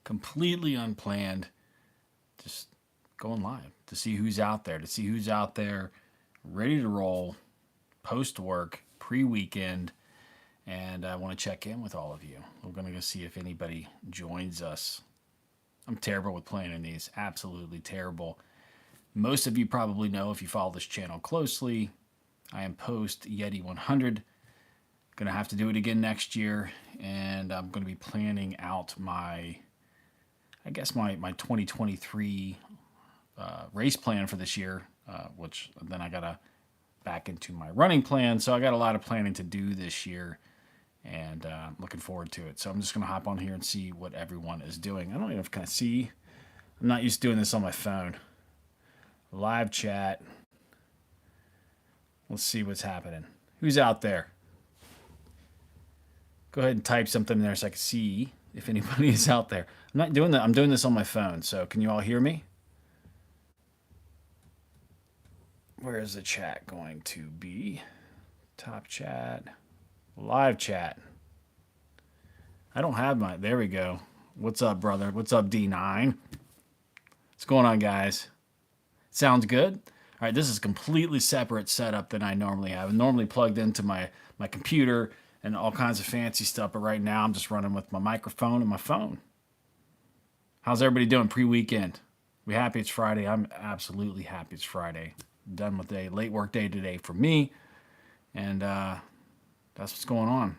completely unplanned, just going live to see who's out there, ready to roll, post work, pre-weekend, and I want to check in with all of you. We're going to go see if anybody joins us. I'm terrible with planning these, absolutely terrible. Most of you probably know if you follow this channel closely, I am post Yeti 100. Gonna have to do it again next year, and I'm gonna be planning out my 2023 race plan for this year, which then I gotta back into my running plan. So I got a lot of planning to do this year, and looking forward to it. So I'm just gonna hop on here and see what everyone is doing. I don't even kind of see. I'm not used to doing this on my phone. Live chat. Let's see what's happening. Who's out there? Go ahead and type something in there so I can see if anybody is out there. I'm not doing that. I'm doing this on my phone. So can you all hear me? Where is the chat going to be? Top chat. Live chat. I don't have my. There we go. What's up, brother? What's up, D9? What's going on, guys? Sounds good? All right, this is a completely separate setup than I normally have. I'm normally plugged into my computer and all kinds of fancy stuff, but right now I'm just running with my microphone and my phone. How's everybody doing pre-weekend? We happy it's Friday? I'm absolutely happy it's Friday. Done with a late work day today for me, and that's what's going on.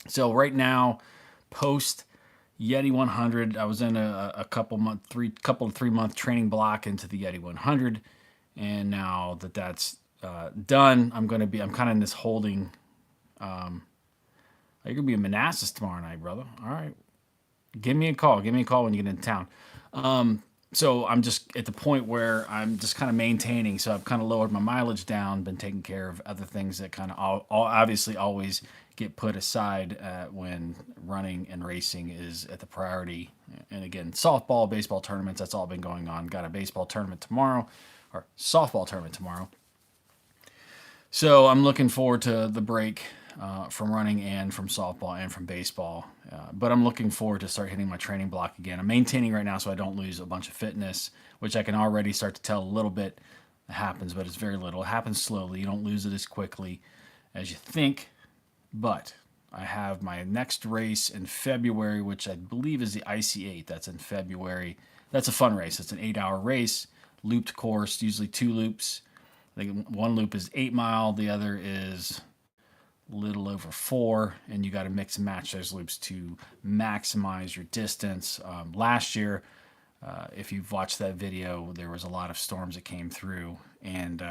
So right now, post Yeti 100, I was in a couple to 3 month training block into the Yeti 100, and now that that's done, I'm kind of in this holding. You're gonna be in Manassas tomorrow night, brother. All right, give me a call. Give me a call when you get into town. So I'm just at the point where I'm just kind of maintaining. So I've kind of lowered my mileage down, been taking care of other things that kind of obviously always get put aside when running and racing is at the priority. And again, softball, baseball tournaments, that's all been going on. Got a baseball tournament tomorrow, or softball tournament tomorrow. So I'm looking forward to the break from running and from softball and from baseball. But I'm looking forward to start hitting my training block again. I'm maintaining right now so I don't lose a bunch of fitness, which I can already start to tell a little bit happens, but it's very little. It happens slowly. You don't lose it as quickly as you think. But I have my next race in February, which I believe is the IC8. That's in February. That's a fun race. It's an 8-hour race, looped course, usually 2 loops. I think one loop is 8 mile, the other is a little over 4, and you got to mix and match those loops to maximize your distance. Last year, if you've watched that video, there was a lot of storms that came through and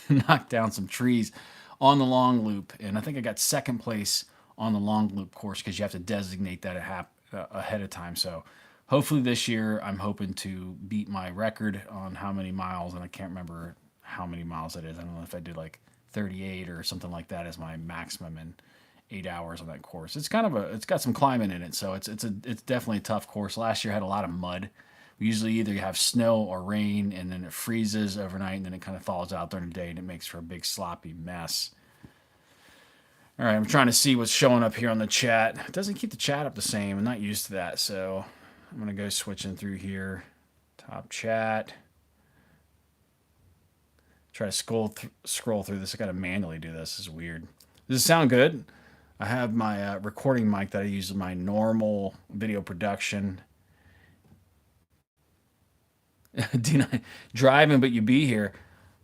knocked down some trees on the long loop, and I think I got second place on the long loop course because you have to designate that ahead of time. So hopefully this year I'm hoping to beat my record on how many miles, and I can't remember how many miles it is. I don't know if I did like 38 or something like that as my maximum in 8 hours on that course. It's got some climbing in it, so it's definitely a tough course. Last year had a lot of mud. We usually either have snow or rain, and then it freezes overnight, and then it kind of thaws out during the day, and it makes for a big sloppy mess. All right, I'm trying to see what's showing up here on the chat. It doesn't keep the chat up the same. I'm not used to that, so I'm going to go switching through here. Top chat. Try to scroll through this. I got to manually do this. This is weird. Does it sound good? I have my recording mic that I use in my normal video production. D9, driving, but you be here.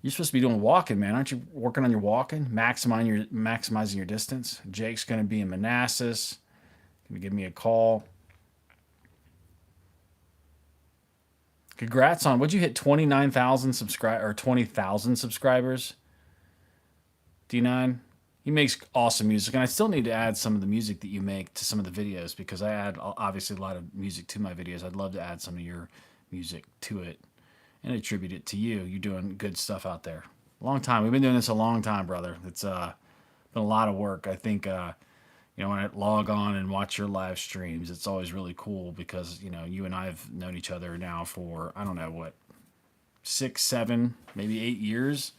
You're supposed to be doing walking, man. Aren't you working on your walking? Maximizing your distance. Jake's going to be in Manassas. Can you give me a call? Congrats on, what'd you hit, 29,000 subscribers, or 20,000 subscribers? D9? He makes awesome music, and I still need to add some of the music that you make to some of the videos, because I add, obviously, a lot of music to my videos. I'd love to add some of your music to it and attribute it to you. You're doing good stuff out there. Long time. We've been doing this a long time, brother. It's been a lot of work. I think, when I log on and watch your live streams, it's always really cool because, you and I have known each other now for, I don't know, what, 6, 7, maybe 8 years.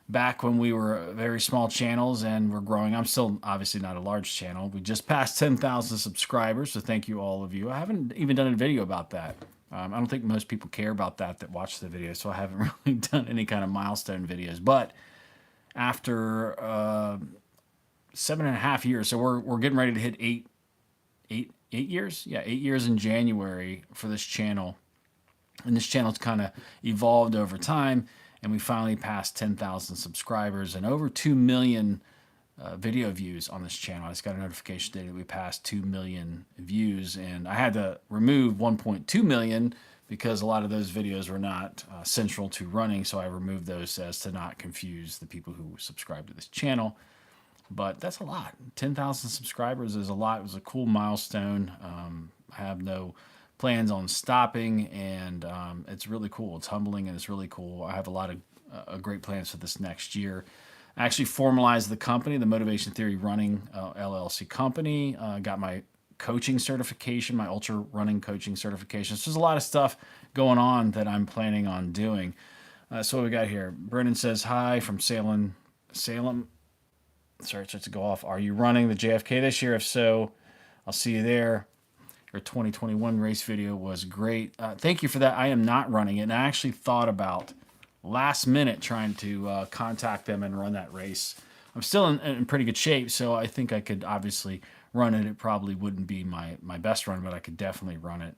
back when we were very small channels and we're growing. I'm still obviously not a large channel. We just passed 10,000 subscribers, so thank you all of you. I haven't even done a video about that. I don't think most people care about that watch the video, so I haven't really done any kind of milestone videos. But after 7.5 years, so we're getting ready to hit eight years. Yeah, 8 years in January for this channel, and this channel's kind of evolved over time. And we finally passed 10,000 subscribers and over 2 million video views on this channel. I just got a notification today that we passed 2 million views, and I had to remove 1.2 million because a lot of those videos were not central to running, so I removed those as to not confuse the people who subscribe to this channel. But that's a lot. 10,000 subscribers is a lot. It was a cool milestone. I have no plans on stopping, and it's really cool. It's humbling and it's really cool. I have a lot of great plans for this next year. I actually formalized the company, the Motivation Theory Running LLC company. Got my coaching certification, my ultra running coaching certification. So there's a lot of stuff going on that I'm planning on doing. So what we got here? Brendan says, hi from Salem. Sorry, it starts to go off. Are you running the JFK this year? If so, I'll see you there. Your 2021 race video was great. Thank you for that. I am not running it. And I actually thought about last minute trying to contact them and run that race. I'm still in pretty good shape, so I think I could obviously run it. It probably wouldn't be my best run, but I could definitely run it.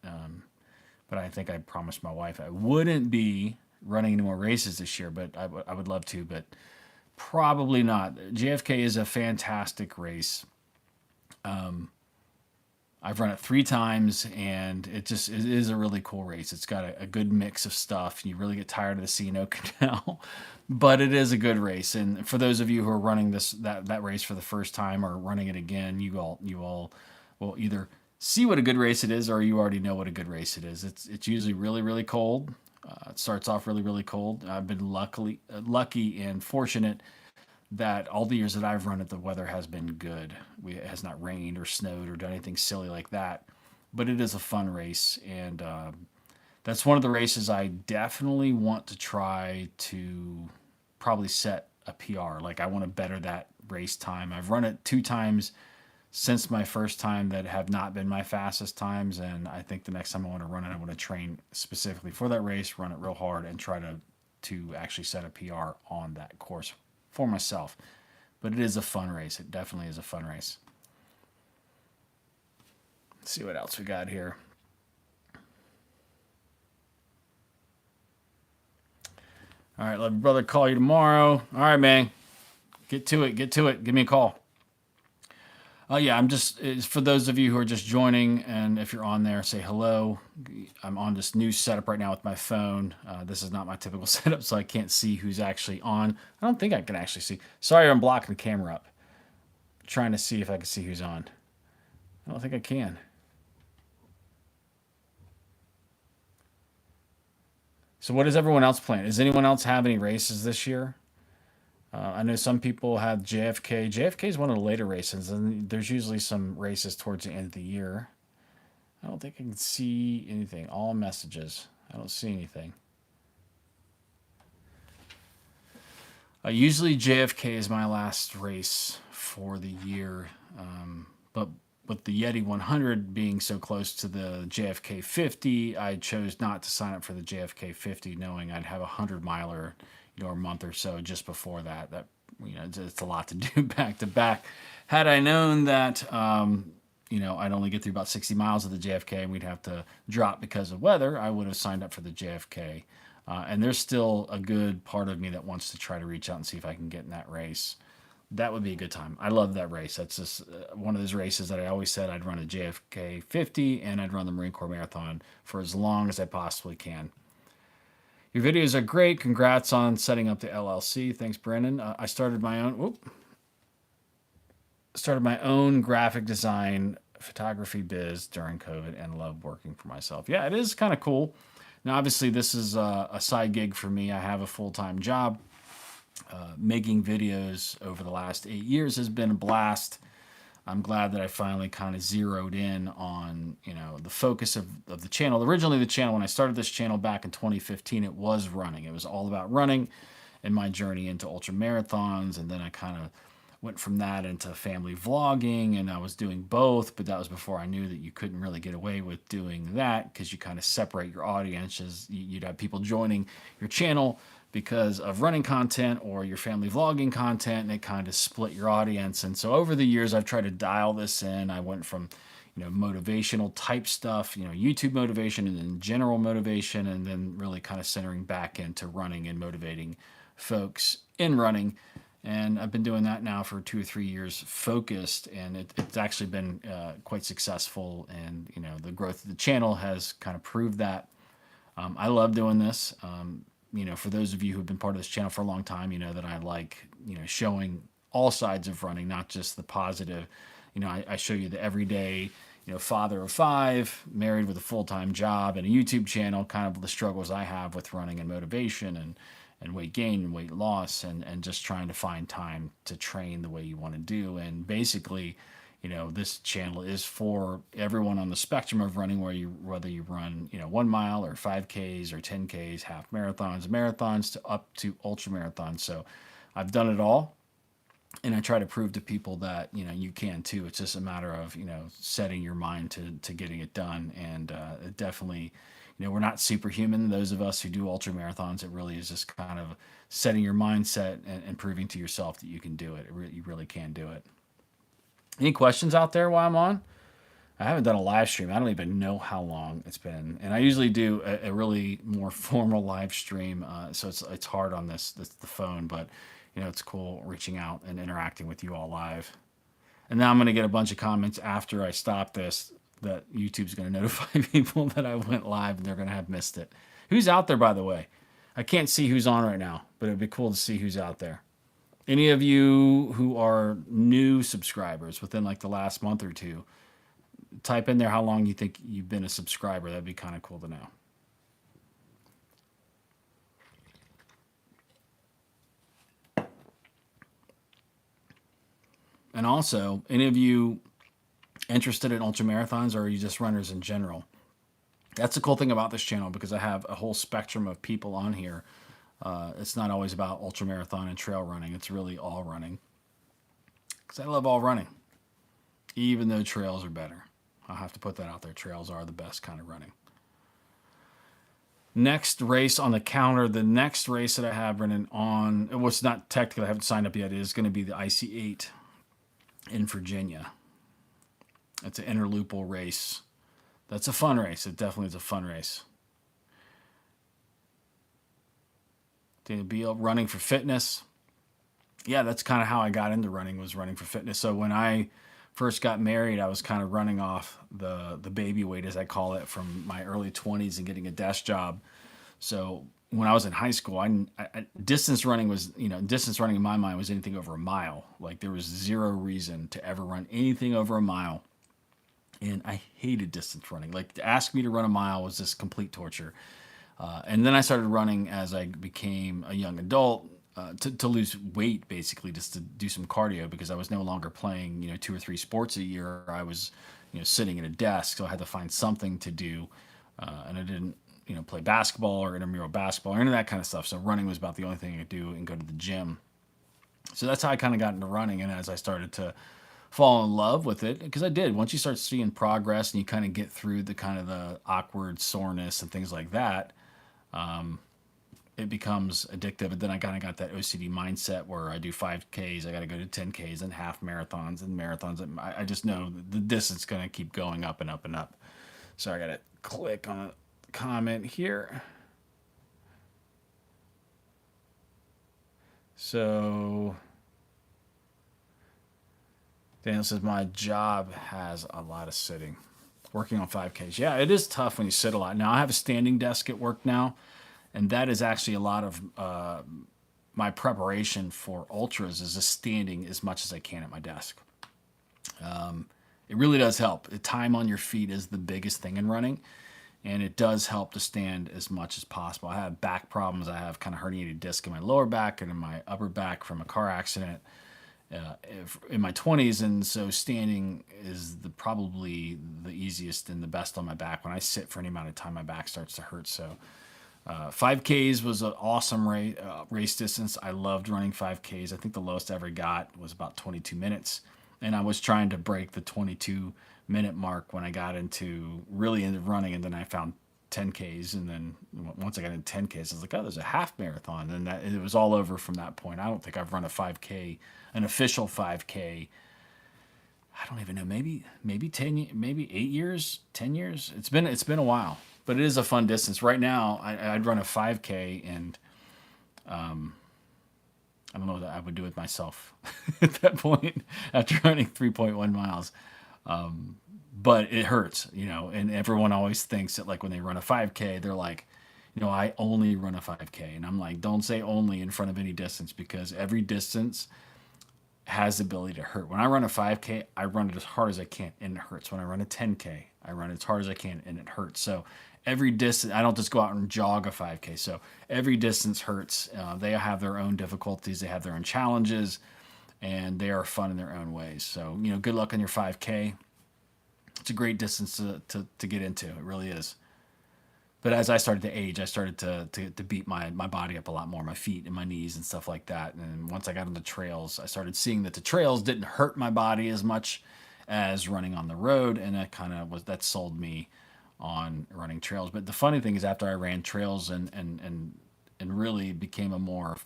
But I think I promised my wife I wouldn't be running any more races this year, but I would love to, but probably not. JFK is a fantastic race. I've run it 3 times, and it is a really cool race. It's got a good mix of stuff. You really get tired of the C&O Canal, but it is a good race. And for those of you who are running that race for the first time or running it again, you all will either see what a good race it is, or you already know what a good race it is. It's usually really, really cold. It starts off really, really cold. I've been lucky and fortunate that all the years that I've run it, the weather has been good. It has not rained or snowed or done anything silly like that. But it is a fun race, and that's one of the races I definitely want to try to probably set a PR. Like, I want to better that race time. I've run it 2 times since my first time that have not been my fastest times, and I think the next time I want to run it, I want to train specifically for that race, run it real hard, and try to actually set a PR on that course for myself. But it is a fun race. It definitely is a fun race. Let's see what else we got here. All right, love your brother. Call you tomorrow. All right, man. Get to it. Give me a call. Yeah, it's for those of you who are just joining, and if you're on there, say hello. I'm on this new setup right now with my phone. This is not my typical setup, so I can't see who's actually on. I don't think I can actually see. Sorry, I'm blocking the camera up. I'm trying to see if I can see who's on. I don't think I can. So what is everyone else playing? Does anyone else have any races this year? I know some people have JFK. JFK is one of the later races, and there's usually some races towards the end of the year. I don't think I can see anything. All messages. I don't see anything. Usually JFK is my last race for the year, but with the Yeti 100 being so close to the JFK 50, I chose not to sign up for the JFK 50, knowing I'd have a 100-miler, a month or so just before that. It's a lot to do back to back. Had I known that, I'd only get through about 60 miles of the JFK and we'd have to drop because of weather, I would have signed up for the JFK. And there's still a good part of me that wants to try to reach out and see if I can get in that race. That would be a good time. I love that race. That's just one of those races that I always said I'd run a JFK 50 and I'd run the Marine Corps Marathon for as long as I possibly can. Your videos are great. Congrats on setting up the LLC. Thanks, Brendan. I started my own graphic design photography biz during COVID and love working for myself. Yeah, it is kind of cool. Now, obviously, this is a side gig for me. I have a full-time job. Making videos over the last 8 years has been a blast. I'm glad that I finally kind of zeroed in on, the focus of the channel. Originally, the channel, when I started this channel back in 2015, it was running. It was all about running. in my journey into ultra marathons, and then I kind of went from that into family vlogging, and I was doing both, but that was before I knew that you couldn't really get away with doing that because you kind of separate your audiences. You'd have people joining your channel because of running content or your family vlogging content, and it kind of split your audience. And so over the years, I've tried to dial this in. I went from motivational type stuff, YouTube motivation, and then general motivation, and then really kind of centering back into running and motivating folks in running. And I've been doing that now for 2 or 3 years focused, and it's actually been quite successful. And, the growth of the channel has kind of proved that. I love doing this. For those of you who've been part of this channel for a long time, you know that I like, showing all sides of running, not just the positive. I show you the everyday, father of 5, married with a full-time job and a YouTube channel, kind of the struggles I have with running and motivation and weight gain and weight loss, and just trying to find time to train the way you want to do. And basically, this channel is for everyone on the spectrum of running, whether you run, 1 mile or 5Ks or 10Ks, half marathons to up to ultra marathons. So I've done it all. And I try to prove to people that, you can too. It's just a matter of, setting your mind to getting it done. And it definitely, we're not superhuman. Those of us who do ultra marathons, it really is just kind of setting your mindset and proving to yourself that you can do it. You really can do it. Any questions out there while I'm on? I haven't done a live stream. I don't even know how long it's been. And I usually do a really more formal live stream. So it's hard on the phone, but it's cool reaching out and interacting with you all live. And now I'm going to get a bunch of comments after I stop this that YouTube's going to notify people that I went live, and they're going to have missed it. Who's out there, by the way? I can't see who's on right now, but it'd be cool to see who's out there. Any of you who are new subscribers within like the last month or two, type in there how long you think you've been a subscriber. That'd be kind of cool to know. And also, any of you interested in ultra marathons, or are you just runners in general? That's the cool thing about this channel, because I have a whole spectrum of people on here. It's not always about ultra marathon and trail running. It's really all running, because I love all running, even though trails are better. I'll have to put that out there. Trails are the best kind of running. Next race on the calendar, the next race that I have running on, well, it's not technically, I haven't signed up yet, it is going to be the IC8 in Virginia. It's an interlupal race. That's a fun race. It definitely is a fun race. Daniel Beal, running for fitness. Yeah, that's kind of how I got into running, was running for fitness. So when I first got married, I was kind of running off the baby weight, as I call it, from my early 20s and getting a desk job. So when I was in high school, distance running was, distance running in my mind was anything over a mile. Like, there was zero reason to ever run anything over a mile. And I hated distance running. Like, to ask me to run a mile was just complete torture. And then I started running as I became a young adult, to lose weight, basically, just to do some cardio, because I was no longer playing, 2 or 3 sports a year. I was, sitting at a desk, so I had to find something to do. And I didn't, play basketball or intramural basketball or any of that kind of stuff. So running was about the only thing I could do, and go to the gym. So that's how I kind of got into running. And as I started to fall in love with it, because I did, once you start seeing progress and you kind of get through the kind of the awkward soreness and things like that, it becomes addictive. And then I kind of got that OCD mindset where I do 5Ks, I got to go to 10Ks and half marathons and marathons. And I just know the distance is going to keep going up and up and up. So I got to click on a comment here. So Daniel says, my job has a lot of sitting. Working on 5Ks. Yeah, it is tough when you sit a lot. Now, I have a standing desk at work now, and that is actually a lot of my preparation for ultras, is just standing as much as I can at my desk. It really does help. The time on your feet is the biggest thing in running, and it does help to stand as much as possible. I have back problems. I have kind of herniated disc in my lower back and in my upper back from a car accident in my 20s, and so standing is probably the easiest and the best on my back. When I sit for any amount of time, my back starts to hurt. So 5Ks was an awesome race distance. I loved running 5Ks. I think the lowest I ever got was about 22 minutes. And I was trying to break the 22-minute mark when I got really into running. And then I found 10Ks. And then once I got into 10Ks, I was like, oh, there's a half marathon. And it was all over from that point. I don't think I've run a 5K, an official 5K. I don't even know, maybe 10, maybe 8 years, 10 years. It's been a while, but it is a fun distance. Right now, I'd run a 5K, and I don't know what I would do with myself at that point after running 3.1 miles. But it hurts, and everyone always thinks that like when they run a 5K, they're like, I only run a 5K, and I'm like, don't say only in front of any distance, because every distance has the ability to hurt. When I run a 5K, I run it as hard as I can, and it hurts. When I run a 10K, I run it as hard as I can, and it hurts. So every distance, I don't just go out and jog a 5K. So every distance hurts. They have their own difficulties. They have their own challenges, and they are fun in their own ways. So, good luck on your 5K. It's a great distance to get into. It really is. But as I started to age, I started to beat my body up a lot more, my feet and my knees and stuff like that. And once I got on the trails, I started seeing that the trails didn't hurt my body as much as running on the road, and that sold me on running trails. But the funny thing is, after I ran trails and really became a more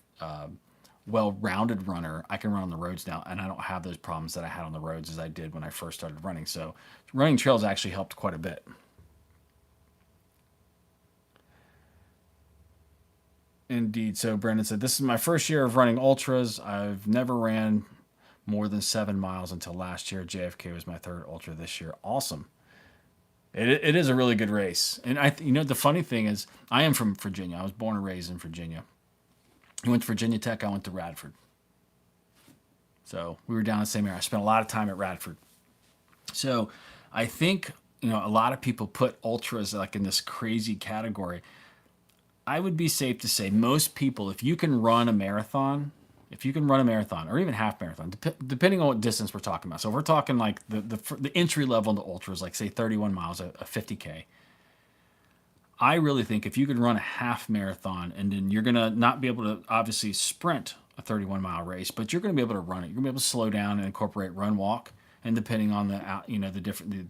well-rounded runner, I can run on the roads now, and I don't have those problems that I had on the roads as I did when I first started running. So running trails actually helped quite a bit. Indeed. So Brandon said, "This is my first year of running ultras. I've never ran more than 7 miles until last year. JFK was my third ultra this year. Awesome. It is a really good race. And the funny thing is, I am from Virginia. I was born and raised in Virginia. I went to Virginia Tech. I went to Radford. So we were down in the same area. I spent a lot of time at Radford. So I think, a lot of people put ultras like in this crazy category. I would be safe to say most people, if you can run a marathon, or even half marathon, depending on what distance we're talking about. So if we're talking like the entry level into ultras, like say 31 miles, a 50K. I really think if you can run a half marathon, and then you're gonna not be able to obviously sprint a 31-mile race, but you're gonna be able to run it. You're gonna be able to slow down and incorporate run walk, and depending on the different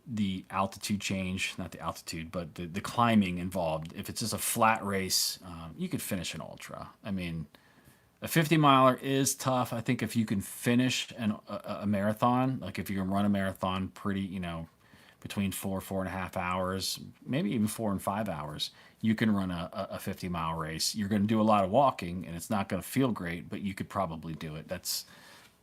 the altitude change, not the altitude, but the climbing involved. If it's just a flat race, you could finish an ultra. I mean, a 50-miler is tough. I think if you can finish a marathon, like if you can run a marathon pretty, between 4.5 hours, maybe even 4 and 5 hours, you can run a 50-mile race. You're going to do a lot of walking, and it's not going to feel great, but you could probably do it. That's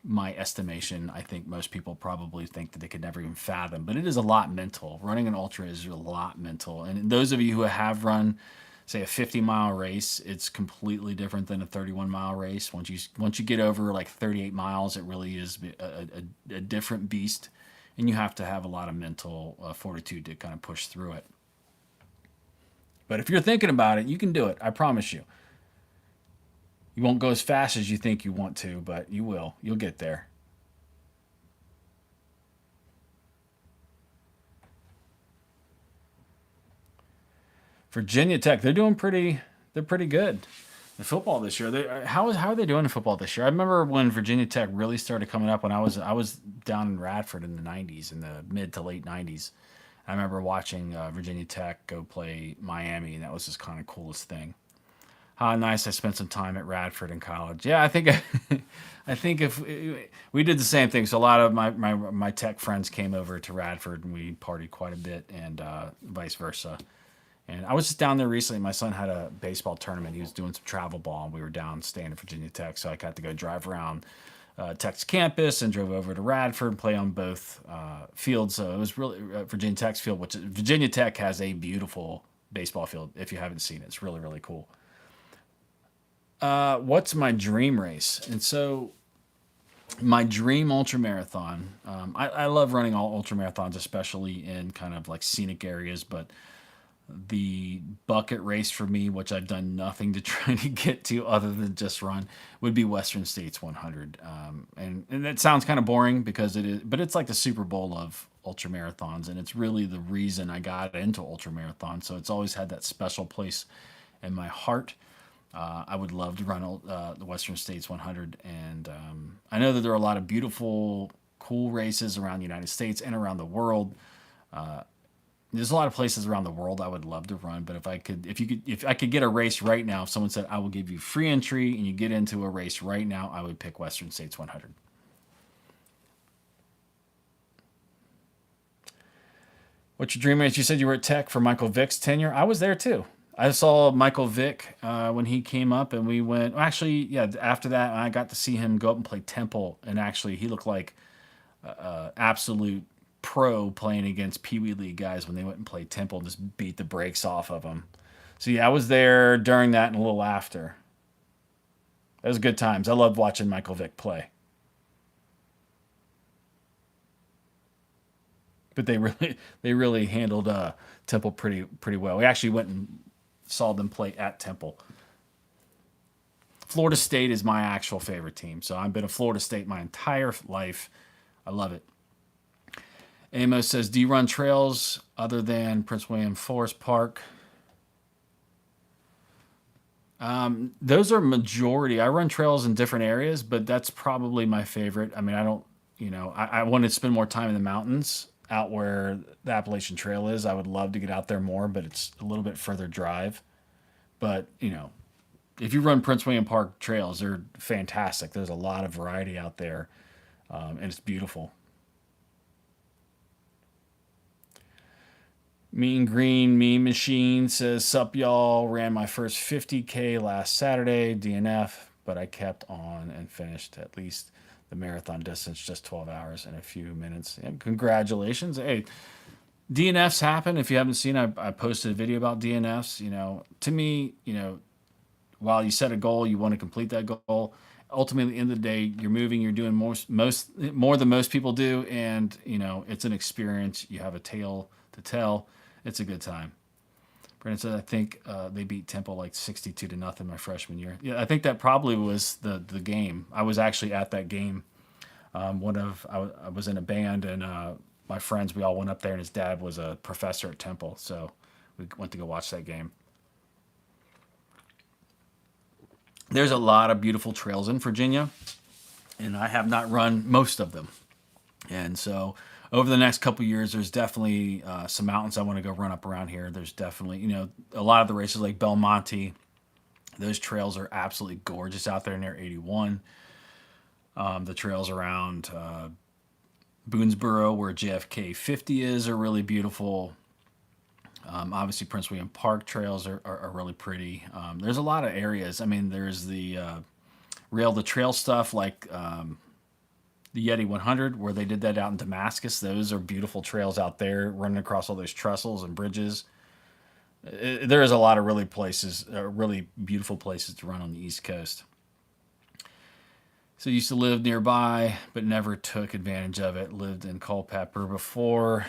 my estimation. I think most people probably think that they could never even fathom, but it is a lot mental. Running an ultra is a lot mental. And those of you who have run, say, a 50-mile race, it's completely different than a 31-mile race. Once you get over like 38 miles, it really is a different beast, and you have to have a lot of mental fortitude to kind of push through it. But if you're thinking about it, you can do it. I promise you. You won't go as fast as you think you want to, but you will. You'll get there. Virginia Tech, they're doing pretty. They're pretty good. The football this year. How are they doing in football this year? I remember when Virginia Tech really started coming up when I was down in Radford in the '90s, in the mid to late '90s. I remember watching Virginia Tech go play Miami, and that was just kind of coolest thing. How nice! I spent some time at Radford in college. Yeah, I think I think if we did the same thing. So a lot of my tech friends came over to Radford, and we partied quite a bit, and vice versa. And I was just down there recently. My son had a baseball tournament. He was doing some travel ball, and we were down staying at Virginia Tech. So I got to go drive around Tech's campus and drove over to Radford and play on both fields. So it was really Virginia Tech's field, which Virginia Tech has a beautiful baseball field. If you haven't seen it, it's really, really cool. What's my dream race? And so my dream ultra marathon. I love running all ultra marathons, especially in kind of like scenic areas. But the bucket race for me, which I've done nothing to try to get to other than just run, would be Western States 100. And that sounds kind of boring because it is, but it's like the Super Bowl of ultra marathons, and it's really the reason I got into ultra marathons. So it's always had that special place in my heart. I would love to run the Western States 100, and I know that there are a lot of beautiful, cool races around the United States and around the world. There's a lot of places around the world I would love to run, but if I could get a race right now, if someone said I will give you free entry and you get into a race right now, I would pick Western States 100. What's your dream race? You said you were at Tech for Michael Vick's tenure. I was there too. I saw Michael Vick when he came up, and we went. Well, actually, yeah. After that, I got to see him go up and play Temple, and actually, he looked like absolute pro playing against Pee Wee League guys when they went and played Temple and just beat the brakes off of them. So yeah, I was there during that and a little after. It was good times. I loved watching Michael Vick play. But they really handled Temple pretty well. We actually went and saw them play at Temple. Florida State is my actual favorite team, so I've been a Florida State my entire life. I love it. Amos says, "Do you run trails other than Prince William Forest Park?" Those are majority. I run trails in different areas, but that's probably my favorite. I mean, I don't, I want to spend more time in the mountains out where the Appalachian Trail is. I would love to get out there more, but it's a little bit further drive. But, if you run Prince William Park trails, they're fantastic. There's a lot of variety out there, and it's beautiful. Mean Green Meme Machine says, "Sup y'all, ran my first 50K last Saturday, DNF, but I kept on and finished at least the marathon distance, just 12 hours and a few minutes." And congratulations. Hey, DNFs happen. If you haven't seen, I posted a video about DNFs. To me, while you set a goal, you want to complete that goal. Ultimately, at the end of the day, you're moving, you're doing most more than most people do, and it's an experience. You have a tale to tell. It's a good time. Brandon said, "I think they beat Temple like 62-0 my freshman year." Yeah, I think that probably was the game. I was actually at that game. I was in a band, and my friends, we all went up there, and his dad was a professor at Temple, so we went to go watch that game. There's a lot of beautiful trails in Virginia, and I have not run most of them. And so over the next couple years, there's definitely some mountains I want to go run up around here. There's definitely, a lot of the races like Belmonte, those trails are absolutely gorgeous out there near 81. The trails around Boonesboro, where JFK 50 is, are really beautiful. Obviously, Prince William Park trails are really pretty. There's a lot of areas. I mean, there's the Rail the Trail stuff like the Yeti 100, where they did that out in Damascus. Those are beautiful trails out there, running across all those trestles and bridges. There is a lot of really beautiful places to run on the East Coast. So I used to live nearby, but never took advantage of it. Lived in Culpeper before.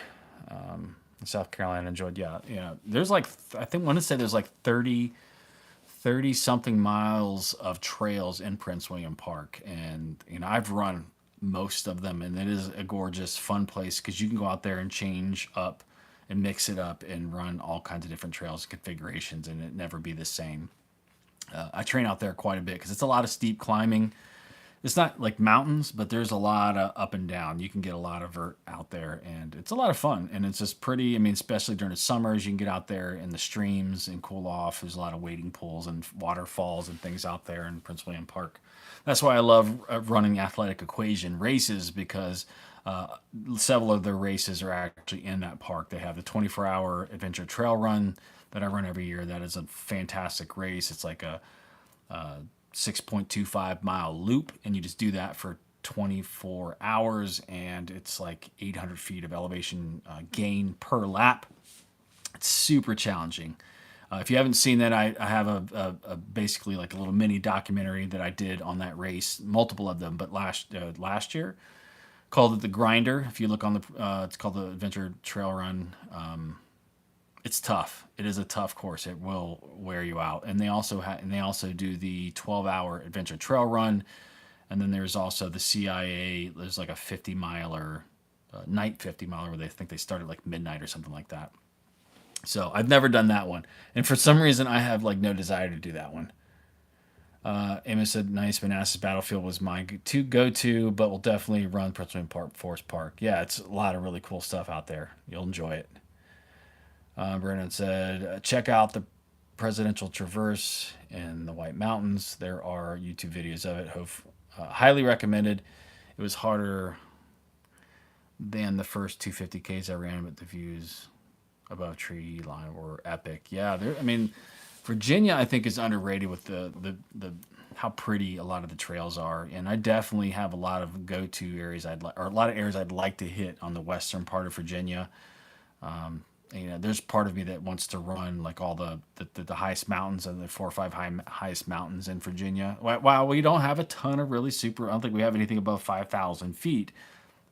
In South Carolina, enjoyed. Yeah. There's like, I think I want to say there's like 30 something miles of trails in Prince William Park. And, I've run most of them, and it is a gorgeous, fun place because you can go out there and change up and mix it up and run all kinds of different trails and configurations, and it never be the same. I train out there quite a bit because it's a lot of steep climbing. It's not like mountains, but there's a lot of up and down. You can get a lot of vert out there, and it's a lot of fun. And it's just pretty. I mean, especially during the summers, you can get out there in the streams and cool off. There's a lot of wading pools and waterfalls and things out there in Prince William Park. That's why I love running Athletic Equation races, because several of their races are actually in that park. They have the 24-hour adventure trail run that I run every year. That is a fantastic race. It's like a 6.25 mile loop, and you just do that for 24 hours, and it's like 800 feet of elevation gain per lap. It's super challenging. If you haven't seen that, I have a basically like a little mini documentary that I did on that race, multiple of them, but last year, called it The Grinder. If you look on it's called the Adventure Trail Run. It's tough. It is a tough course. It will wear you out. And they also do the 12-hour adventure trail run, and then there's also the CIA. There's like a 50 miler night 50 miler where they think they start at like midnight or something like that. So I've never done that one, and for some reason I have like no desire to do that one. Amos said, "Nice. Manassas Battlefield was my go-to, but we'll definitely run Prince William Park, Forest Park. Yeah, it's a lot of really cool stuff out there. You'll enjoy it." Brennan said, "Check out the Presidential Traverse in the White Mountains. There are YouTube videos of it. Highly recommended. It was harder than the first 250Ks I ran, but the views above tree line were epic. Yeah, I mean, Virginia I think is underrated with the how pretty a lot of the trails are, and I definitely have a lot of go-to areas or a lot of areas I'd like to hit on the western part of Virginia. There's part of me that wants to run like all the highest mountains and the 4 or 5 highest mountains in Virginia. While we don't have a ton of really super, I don't think we have anything above 5,000 feet,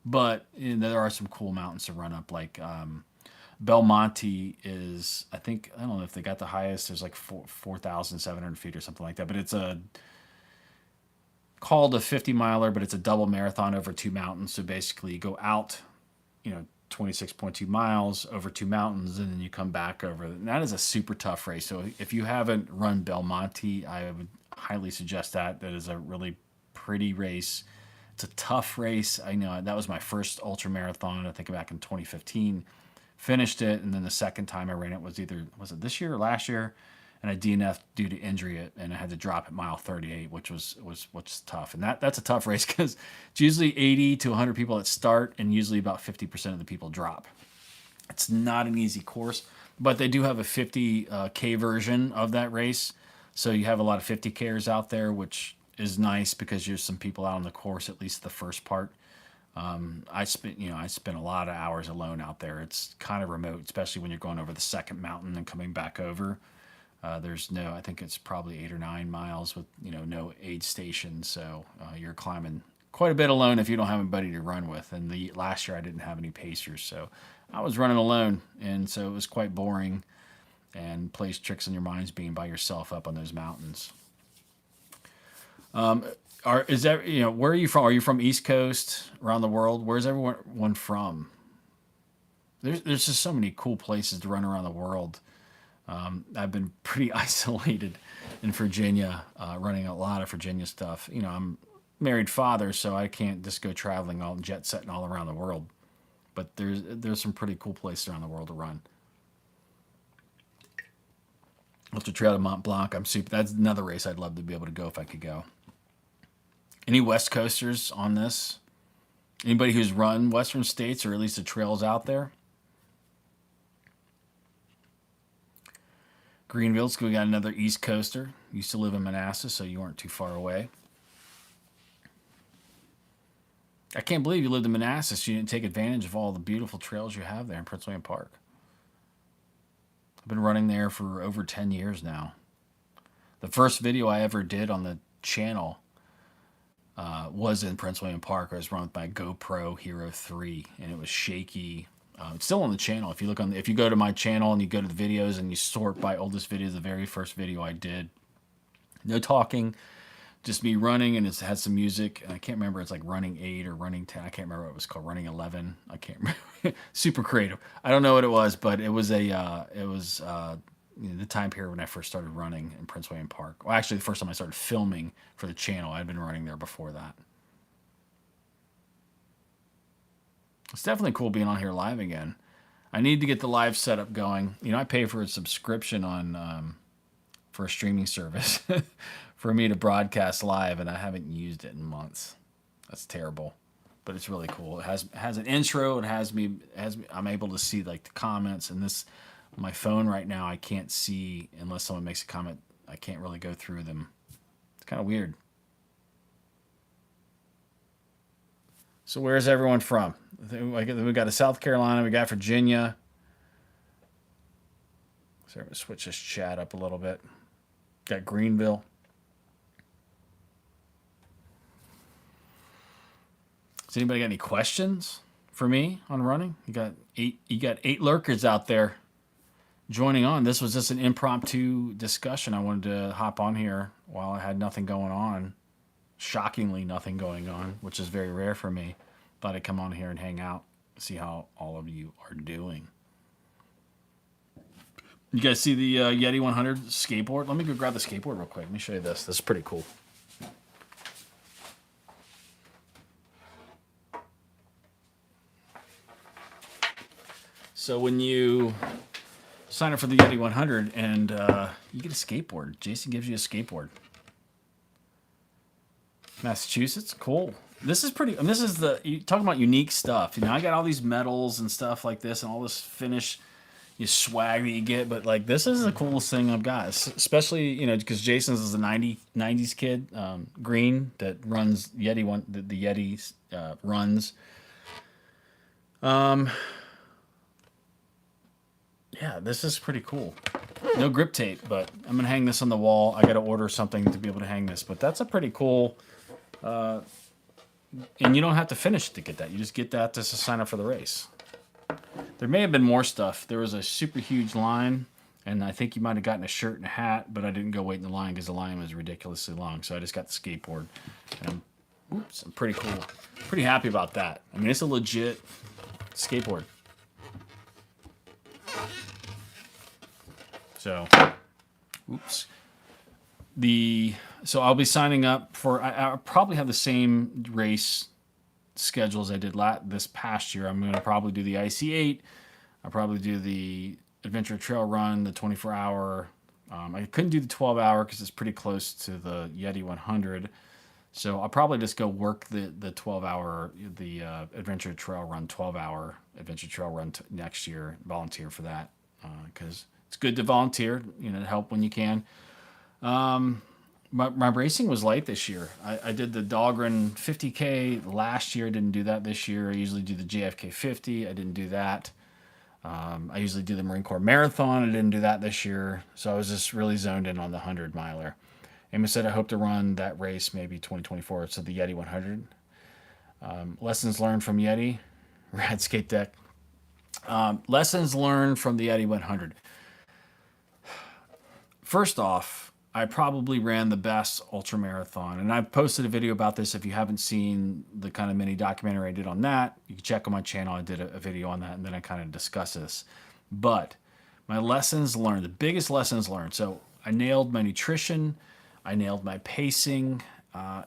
but there are some cool mountains to run up. Like Belmonte is, I don't know if they got the highest. There's like 4,700 feet or something like that. But it's called a 50 miler, but it's a double marathon over 2 mountains. So basically, you go out, 26.2 miles over 2 mountains, and then you come back over. And that is a super tough race. So if you haven't run Belmonte, I would highly suggest that. That is a really pretty race. It's a tough race. I know that was my first ultra marathon, I think back in 2015. Finished it, and then the second time I ran it was it this year or last year, and I DNF'd due to injury, and I had to drop at mile 38, which was tough. And that's a tough race because it's usually 80 to 100 people that start, and usually about 50% of the people drop. It's not an easy course, but they do have a 50K version of that race, so you have a lot of 50Kers out there, which is nice because there's some people out on the course, at least the first part. I spent a lot of hours alone out there. It's kind of remote, especially when you're going over the second mountain and coming back over. I think it's probably 8 or 9 miles with, no aid station. So you're climbing quite a bit alone if you don't have anybody to run with. And last year I didn't have any pacers, so I was running alone. And so it was quite boring and plays tricks on your minds being by yourself up on those mountains. Where are you from? Are you from East Coast, around the world? Where's everyone from? There's just so many cool places to run around the world. I've been pretty isolated in Virginia, running a lot of Virginia stuff. I'm a married father, so I can't just go traveling all jet setting all around the world. But there's some pretty cool places around the world to run. Ultra Trail to Mont Blanc, that's another race I'd love to be able to go if I could go. Any West Coasters on this? Anybody who's run Western states or at least the trails out there? Greenville's, we got another East Coaster. Used to live in Manassas, so you weren't too far away. I can't believe you lived in Manassas. You didn't take advantage of all the beautiful trails you have there in Prince William Park. I've been running there for over 10 years now. The first video I ever did on the channel was in Prince William Park. I was running with my GoPro Hero 3, and it was shaky. It's still on the channel. If you go to my channel and you go to the videos and you sort by oldest video, the very first video I did, no talking, just me running, and it had some music. And I can't remember. It's like running 8 or running 10. I can't remember what it was called. Running 11. I can't remember. Super creative. I don't know what it was, but it was the time period when I first started running in Prince William Park. Well, actually, the first time I started filming for the channel. I'd been running there before that. It's definitely cool being on here live again. I need to get the live setup going. I pay for a subscription for a streaming service for me to broadcast live, and I haven't used it in months. That's terrible, but it's really cool. It has an intro. I'm able to see like the comments, and my phone right now, I can't see unless someone makes a comment. I can't really go through them. It's kind of weird. So where's everyone from? We got a South Carolina. We got Virginia. So I'm going to switch this chat up a little bit. Got Greenville. Does anybody got any questions for me on running? You got 8 lurkers out there joining on. This was just an impromptu discussion. I wanted to hop on here while I had nothing going on. Shockingly nothing going on, which is very rare for me. Thought I'd come on here and hang out. See how all of you are doing. You guys see the Yeti 100 skateboard? Let me go grab the skateboard real quick. Let me show you this. This is pretty cool. So when you sign up for the Yeti 100 and you get a skateboard, Jason gives you a skateboard. Massachusetts, cool. This is pretty. And this is you talking about unique stuff. You know, I got all these medals and stuff like this, and all this finish, swag that you get. But like, this is the coolest thing I've got, especially because Jason's is a '90s kid, Green, that runs Yeti one. The Yeti runs. Yeah, this is pretty cool. No grip tape, but I'm gonna hang this on the wall. I got to order something to be able to hang this, but that's a pretty cool. And you don't have to finish to get that. You just get that just to sign up for the race. There may have been more stuff. There was a super huge line, and I think you might have gotten a shirt and a hat, but I didn't go wait in the line because the line was ridiculously long. So I just got the skateboard. And I'm pretty cool. Pretty happy about that. I mean, it's a legit skateboard. So, So I'll be signing up for. I'll probably have the same race schedule as I did this past year. I'm going to probably do the IC8. I'll probably do the Adventure Trail Run, the 24-hour. I couldn't do the 12-hour because it's pretty close to the Yeti 100. So I'll probably just go work the 12-hour, the Adventure Trail Run, 12-hour Adventure Trail Run next year. Volunteer for that because it's good to volunteer. Help when you can. My racing was light this year. I did the Dahlgren 50K last year. I didn't do that this year. I usually do the JFK 50. I didn't do that. I usually do the Marine Corps Marathon. I didn't do that this year. So I was just really zoned in on the 100 miler. Amos said I hope to run that race maybe 2024. So the Yeti 100. Lessons learned from Yeti. Rad skate deck. Lessons learned from the Yeti 100. First off, I probably ran the best ultra marathon, and I've posted a video about this. If you haven't seen the kind of mini documentary I did on that, you can check on my channel. I did a video on that, and then I kind of discuss this. But my lessons learned, the biggest lessons learned. So I nailed my nutrition, I nailed my pacing,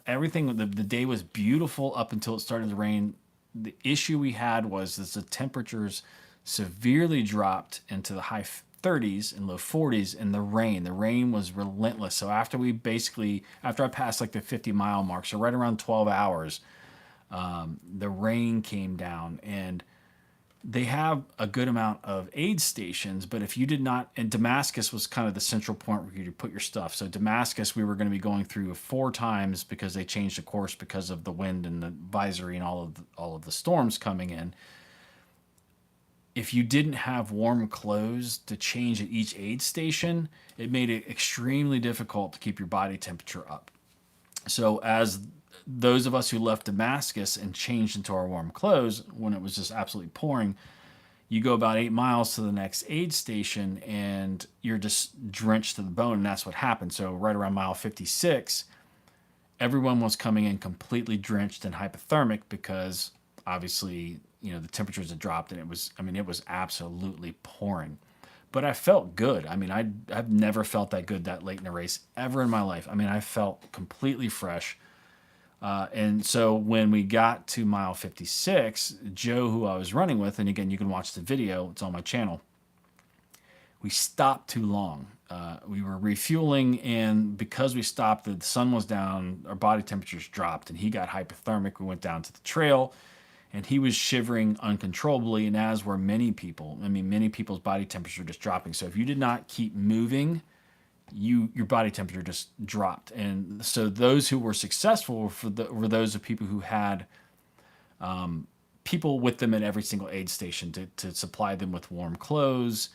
everything. The day was beautiful up until it started to rain. The issue we had was that the temperatures severely dropped into the high 30s and low 40s, and the rain was relentless. So after I passed like the 50-mile mark, so right around 12 hours, the rain came down, and they have a good amount of aid stations, but if you did not, and Damascus was kind of the central point where you put your stuff. So Damascus, we were going to be going through 4 times because they changed the course because of the wind and the advisory and all of the storms coming in. If you didn't have warm clothes to change at each aid station, it made it extremely difficult to keep your body temperature up. So as those of us who left Damascus and changed into our warm clothes when it was just absolutely pouring, you go about 8 miles to the next aid station and you're just drenched to the bone, and that's what happened. So right around mile 56, everyone was coming in completely drenched and hypothermic because obviously the temperatures had dropped, and it was absolutely pouring. But I felt good. I mean, I've never felt that good that late in a race ever in my life. I mean, I felt completely fresh. And so when we got to mile 56, Joe, who I was running with, and again, you can watch the video, it's on my channel, we stopped too long. We were refueling, and because we stopped, the sun was down, our body temperatures dropped, and he got hypothermic. We went down to the trail, and he was shivering uncontrollably, and as were many people. I mean, many people's body temperature just dropping. So if you did not keep moving, your body temperature just dropped. And so those who were successful were those of people who had people with them at every single aid station to supply them with warm clothes.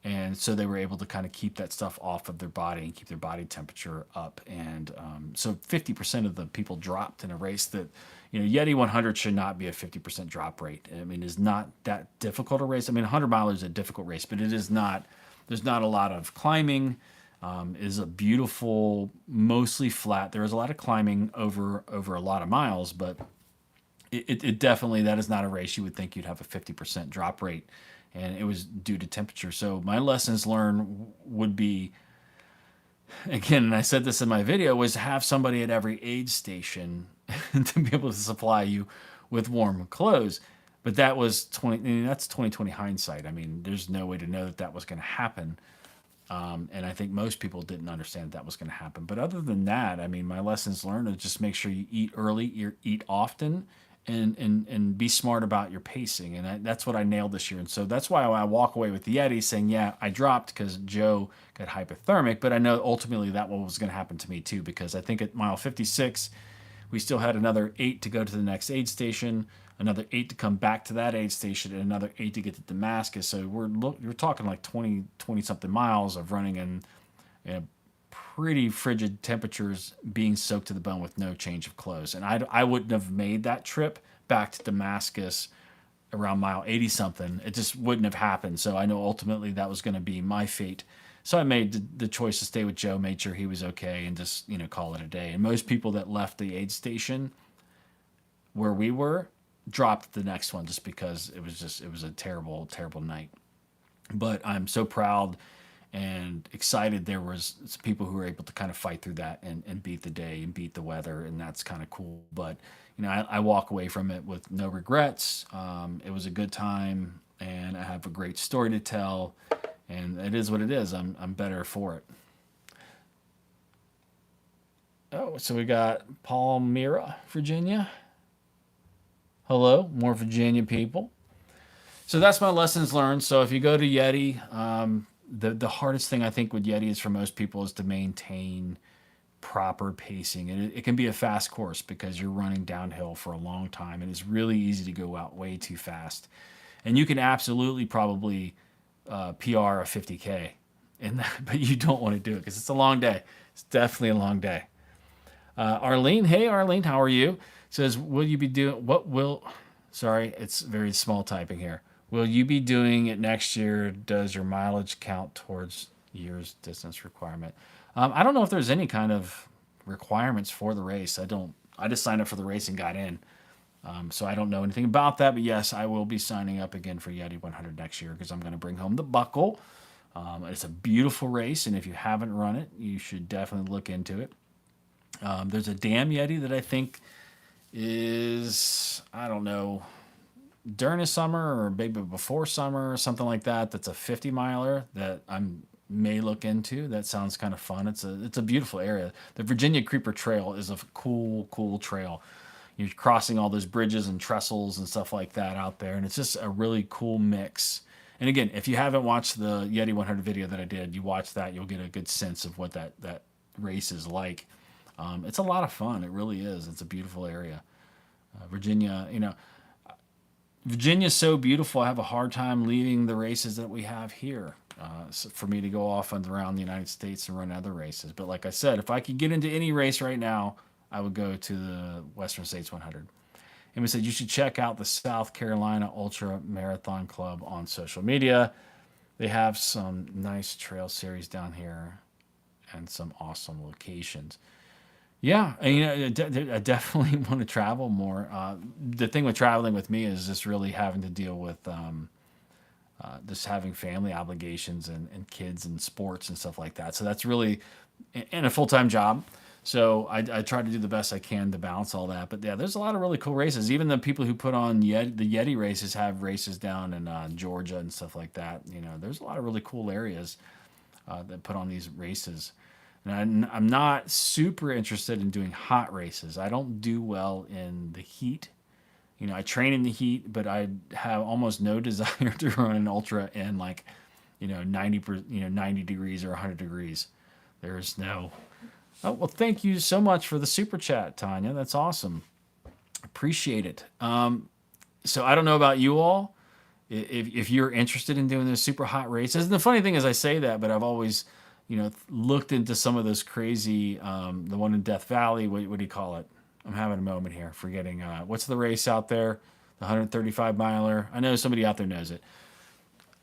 And so they were able to kind of keep that stuff off of their body and keep their body temperature up. And so 50% of the people dropped in a race that, Yeti 100 should not be a 50% drop rate. I mean, it's not that difficult a race. I mean, 100 miler is a difficult race, but it is not, there's not a lot of climbing. It is a beautiful, mostly flat. There is a lot of climbing over a lot of miles, but it definitely, that is not a race you would think you'd have a 50% drop rate, and it was due to temperature. So my lessons learned would be, again, and I said this in my video, was have somebody at every aid station to be able to supply you with warm clothes. But that was 20. I mean, that's 2020 hindsight. I mean, there's no way to know that that was going to happen. And I think most people didn't understand that was going to happen. But other than that, I mean, my lessons learned is just make sure you eat early, you eat often, and be smart about your pacing. And that's what I nailed this year. And so that's why I walk away with the Yeti saying, yeah, I dropped because Joe got hypothermic. But I know ultimately that was going to happen to me too, because I think at mile 56, we still had another 8 to go to the next aid station, another 8 to come back to that aid station, and another 8 to get to Damascus. So we're talking like 20 something miles of running in pretty frigid temperatures, being soaked to the bone with no change of clothes. And I wouldn't have made that trip back to Damascus around mile 80 something. It just wouldn't have happened. So I know ultimately that was going to be my fate. So I made the choice to stay with Joe, made sure he was okay, and just call it a day. And most people that left the aid station where we were dropped the next one just because it was a terrible, terrible night. But I'm so proud and excited there was some people who were able to kind of fight through that and beat the day and beat the weather, and that's kind of cool. But I walk away from it with no regrets. It was a good time, and I have a great story to tell, and it is what it is. I'm better for it. Oh, so we got Palmyra, Virginia. Hello, more Virginia people. So that's my lessons learned. So if you go to Yeti, the hardest thing I think with Yeti is for most people is to maintain proper pacing. And it can be a fast course because you're running downhill for a long time, and it's really easy to go out way too fast. And you can absolutely probably PR a 50K, but you don't want to do it because it's a long day. It's definitely a long day. Arlene, hey Arlene, how are you? Says, will you be doing what will? Sorry, it's very small typing here. Will you be doing it next year? Does your mileage count towards year's distance requirement? I don't know if there's any kind of requirements for the race. I don't. I just signed up for the race and got in. So I don't know anything about that. But yes, I will be signing up again for Yeti 100 next year because I'm going to bring home the buckle. It's a beautiful race, and if you haven't run it, you should definitely look into it. There's a Dam Yeti that I think is, I don't know, during the summer or maybe before summer or something like that. That's a 50 miler that I may look into. That sounds kind of fun. It's a beautiful area. The Virginia Creeper Trail is a cool trail. You're crossing all those bridges and trestles and stuff like that out there, and it's just a really cool mix. And again, if you haven't watched the Yeti 100 video that I did, you watch that, you'll get a good sense of what that race is like. It's a lot of fun. It really is. It's a beautiful area. Virginia, Virginia's so beautiful. I have a hard time leaving the races that we have here for me to go off and around the United States and run other races. But like I said, if I could get into any race right now, I would go to the Western States 100. And we said you should check out the South Carolina Ultra Marathon Club on social media. They have some nice trail series down here and some awesome locations. Yeah, and, I definitely want to travel more. The thing with traveling with me is just really having to deal with just having family obligations and kids and sports and stuff like that. So that's really, and a full time job. So I try to do the best I can to balance all that. But yeah, there's a lot of really cool races. Even the people who put on the Yeti races have races down in Georgia and stuff like that. There's a lot of really cool areas that put on these races. And I'm not super interested in doing hot races. I don't do well in the heat. I train in the heat, but I have almost no desire to run an ultra in 90 degrees or 100 degrees. There's no. Oh, well, thank you so much for the super chat, Tanya. That's awesome. Appreciate it. So I don't know about you all, if you're interested in doing those super hot races. And the funny thing is I say that, but I've always looked into some of those crazy, the one in Death Valley. What do you call it? I'm having a moment here, forgetting. What's the race out there? The 135 miler. I know somebody out there knows it.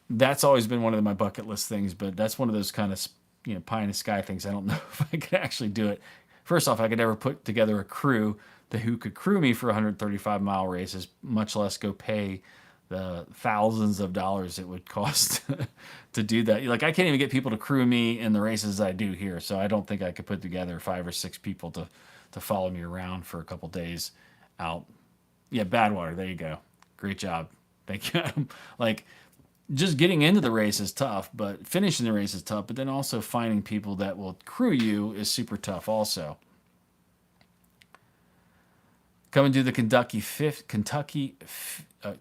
That's always been one of my bucket list things, but that's one of those kind of pie in the sky things. I don't know if I could actually do it. First off, I could never put together a crew who could crew me for 135-mile races, much less go pay the thousands of dollars it would cost to do that. Like I can't even get people to crew me in the races I do here, so I don't think I could put together 5 or 6 people to follow me around for a couple days out. Yeah, Badwater. There you go. Great job. Thank you, Adam. Like just getting into the race is tough, but finishing the race is tough. But then also finding people that will crew you is super tough. Also, come and do the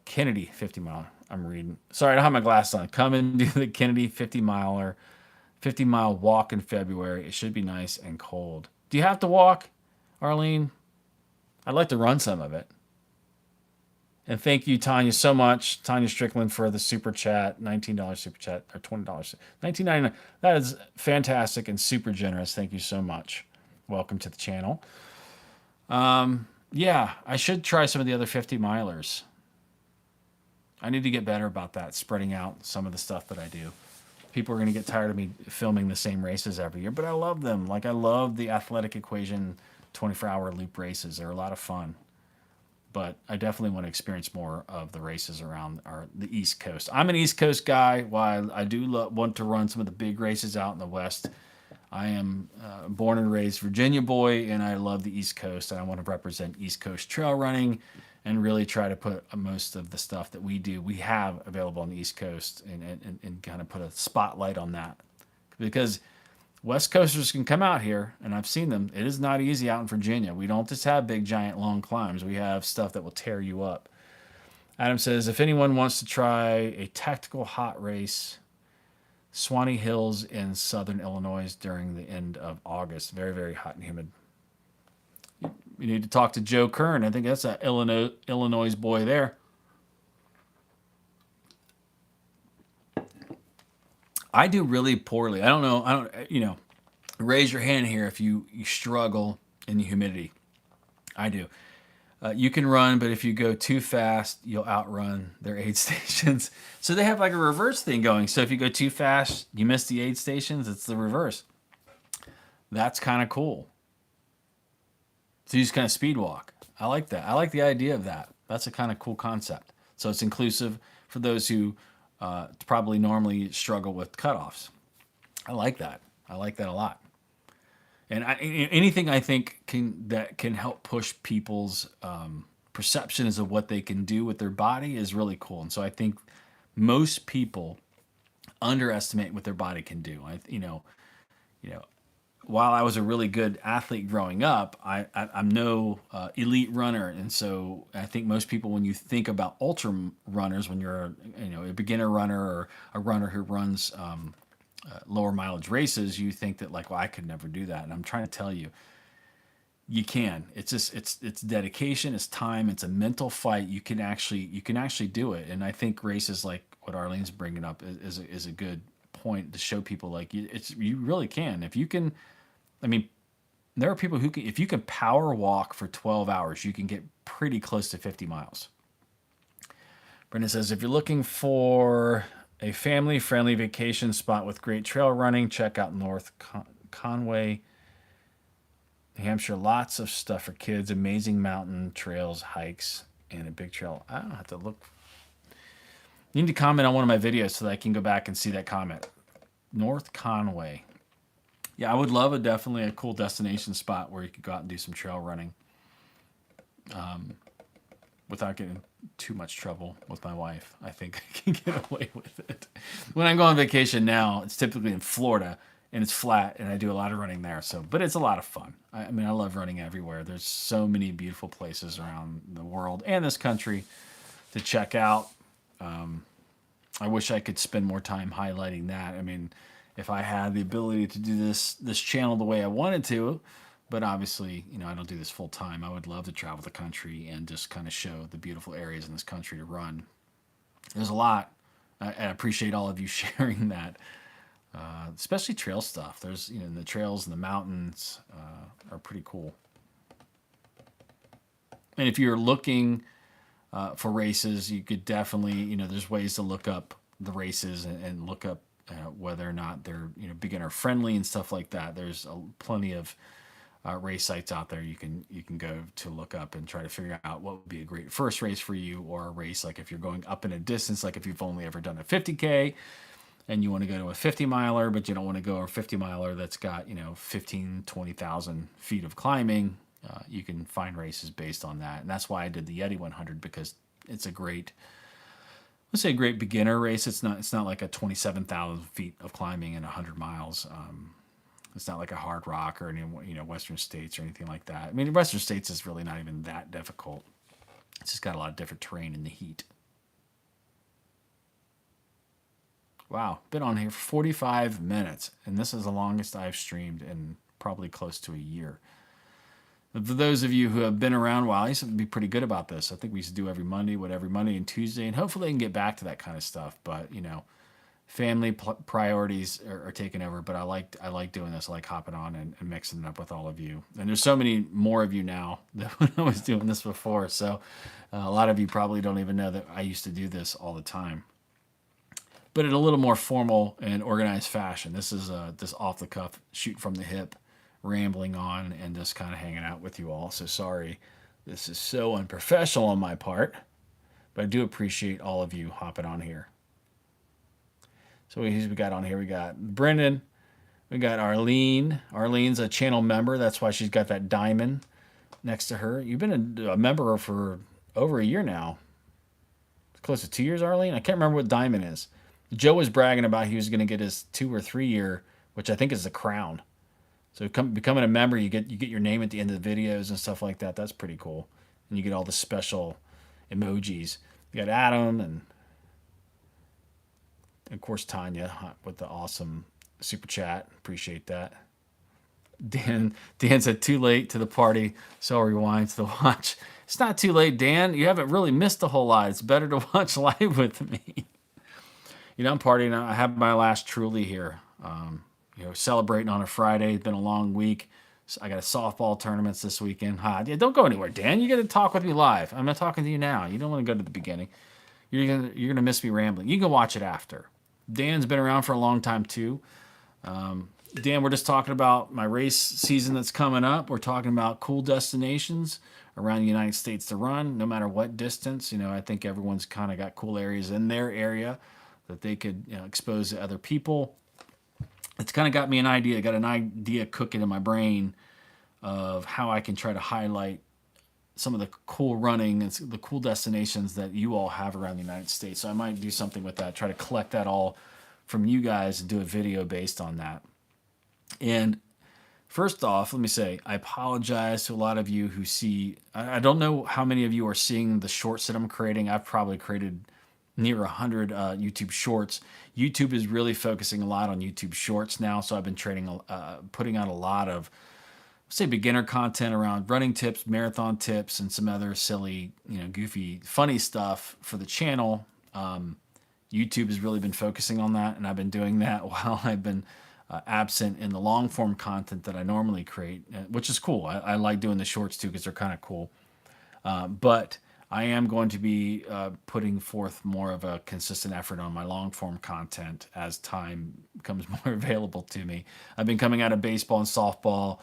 Kennedy 50 mile. I'm reading. Sorry, I don't have my glasses on. Come and do the Kennedy 50-mile walk in February. It should be nice and cold. Do you have to walk, Arlene? I'd like to run some of it. And thank you, Tanya, so much. Tanya Strickland for the super chat, $19 super chat, or $20, $19.99. That is fantastic and super generous. Thank you so much. Welcome to the channel. Yeah, I should try some of the other 50 milers. I need to get better about that, spreading out some of the stuff that I do. People are going to get tired of me filming the same races every year, but I love them. Like I love the Athletic Equation 24-hour loop races. They're a lot of fun. But I definitely want to experience more of the races around the East Coast. I'm an East Coast guy. While I do want to run some of the big races out in the West, I am born and raised Virginia boy, and I love the East Coast. And I want to represent East Coast trail running and really try to put most of the stuff that we have available on the East Coast and kind of put a spotlight on that. Because West Coasters can come out here, and I've seen them. It is not easy out in Virginia. We don't just have big, giant, long climbs. We have stuff that will tear you up. Adam says, if anyone wants to try a tactical hot race, Swanee Hills in southern Illinois during the end of August. Very, very hot and humid. You need to talk to Joe Kern. I think that's an Illinois boy there. I do really poorly. I don't know. Raise your hand here if you struggle in the humidity. I do. You can run, but if you go too fast, you'll outrun their aid stations. So they have like a reverse thing going. So if you go too fast, you miss the aid stations. It's the reverse. That's kind of cool. So you just kind of speed walk. I like that. I like the idea of that. That's a kind of cool concept. So it's inclusive for those who probably normally struggle with cutoffs. I like that. I like that a lot. And anything I think can help push people's perceptions of what they can do with their body is really cool. And so I think most people underestimate what their body can do. While I was a really good athlete growing up, I'm no elite runner, and so I think most people, when you think about ultra runners, when you're a beginner runner or a runner who runs lower mileage races, you think that like, well, I could never do that. And I'm trying to tell you, you can. It's just it's dedication, it's time, it's a mental fight. You can actually do it. And I think races like what Arlene's bringing up is a good point to show people like you really can. If you can, I mean, there are people who can, if you can power walk for 12 hours, you can get pretty close to 50 miles. Brendan says, if you're looking for a family-friendly vacation spot with great trail running, check out North Conway, New Hampshire. Lots of stuff for kids, amazing mountain trails, hikes, and a big trail. I don't have to look. You need to comment on one of my videos so that I can go back and see that comment. North Conway. Yeah, I would love definitely a cool destination spot where you could go out and do some trail running without getting too much trouble with my wife. I think I can get away with it. When I go on vacation now, it's typically in Florida, and it's flat, and I do a lot of running there. But it's a lot of fun. I mean, I love running everywhere. There's so many beautiful places around the world and this country to check out. I wish I could spend more time highlighting that. I mean, if I had the ability to do this channel the way I wanted to, but obviously, I don't do this full time. I would love to travel the country and just kind of show the beautiful areas in this country to run. There's a lot. I appreciate all of you sharing that, especially trail stuff. There's, the trails and the mountains are pretty cool. And if you're looking for races, you could definitely, there's ways to look up the races and look up whether or not they're, beginner friendly and stuff like that. There's plenty of race sites out there you can go to look up and try to figure out what would be a great first race for you, or a race like if you're going up in a distance, like if you've only ever done a 50K and you want to go to a 50 miler, but you don't want to go a 50 miler that's got, 15, 20,000 feet of climbing. You can find races based on that. And that's why I did the Yeti 100, because it's a great, let's say a great beginner race. It's not like a 27,000 feet of climbing in 100 miles. It's not like a hard rock or any, Western States or anything like that. I mean, Western States is really not even that difficult. It's just got a lot of different terrain in the heat. Wow, been on here for 45 minutes, and this is the longest I've streamed in probably close to a year. For those of you who have been around a while, I used to be pretty good about this. I think we used to do every Monday and Tuesday, and hopefully I can get back to that kind of stuff. But family priorities are taking over. But I like doing this. I like hopping on and mixing it up with all of you. And there's so many more of you now than when I was doing this before. So a lot of you probably don't even know that I used to do this all the time, but in a little more formal and organized fashion. This is this off the cuff, shoot from the hip, rambling on and just kind of hanging out with you all. So sorry, this is so unprofessional on my part, but I do appreciate all of you hopping on here. So who's we got on here? We got Brendan, we got Arlene. Arlene's a channel member. That's why she's got that diamond next to her. You've been a member for over a year now. Close to 2 years, Arlene. I can't remember what diamond is. Joe was bragging about he was going to get his 2 or 3 year, which I think is the crown. So becoming a member, you get your name at the end of the videos and stuff like that. That's pretty cool. And you get all the special emojis. You got Adam and of course Tanya with the awesome super chat. Appreciate that. Dan said too late to the party, so rewinds to watch. It's not too late, Dan. You haven't really missed a whole lot. It's better to watch live with me. I'm partying. I have my last Truly here. Celebrating on a Friday. It's been a long week. So I got a softball tournaments this weekend. Yeah, don't go anywhere, Dan. You got to talk with me live. I'm not talking to you now. You don't want to go to the beginning. You're gonna miss me rambling. You can watch it after. Dan's been around for a long time too. Dan, we're just talking about my race season that's coming up. We're talking about cool destinations around the United States to run, no matter what distance. I think everyone's kind of got cool areas in their area that they could expose to other people. It's kind of got me an idea. Got an idea cooking in my brain of how I can try to highlight some of the cool running and the cool destinations that you all have around the United States. So I might do something with that, try to collect that all from you guys and do a video based on that. And first off, let me say, I apologize to a lot of you who see, I don't know how many of you are seeing the shorts that I'm creating. I've probably created near 100 YouTube shorts. YouTube is really focusing a lot on YouTube shorts now. So I've been putting out a lot of, say, beginner content around running tips, marathon tips, and some other silly, goofy, funny stuff for the channel. YouTube has really been focusing on that, and I've been doing that while I've been absent in the long form content that I normally create, which is cool. I like doing the shorts too because they're kind of cool. But I am going to be putting forth more of a consistent effort on my long form content as time becomes more available to me. I've been coming out of baseball and softball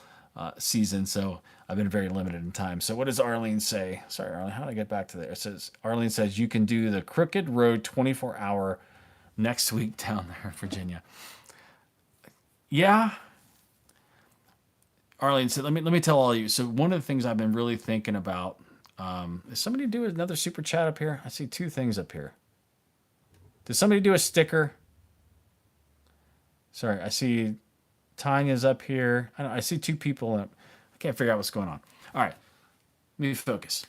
season, so I've been very limited in time. So what does Arlene say? Sorry, Arlene, how do I get back to there? It says, Arlene says, you can do the Crooked Road 24-hour next week down there in Virginia. Yeah. Arlene said, let me tell all of you. So one of the things I've been really thinking about, is somebody do another super chat up here? I see 2 things up here. Did somebody do a sticker? Sorry, I see Tanya's up here. I see 2 people. I can't figure out what's going on. All right, let me focus.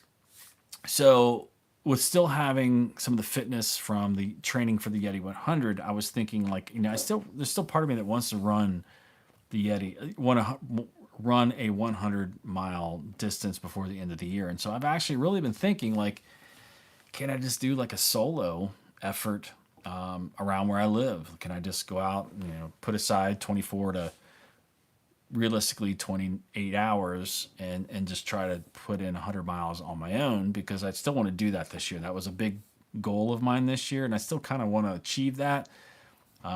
So with still having some of the fitness from the training for the Yeti 100, I was thinking there's still part of me that wants to run the Yeti, want to run a 100-mile distance before the end of the year. And so I've actually really been thinking, can I just do a solo effort around where I live? Can I just go out, put aside 24 to realistically 28 hours and just try to put in 100 miles on my own? Because I still want to do that this year. That was a big goal of mine this year, and I still kind of want to achieve that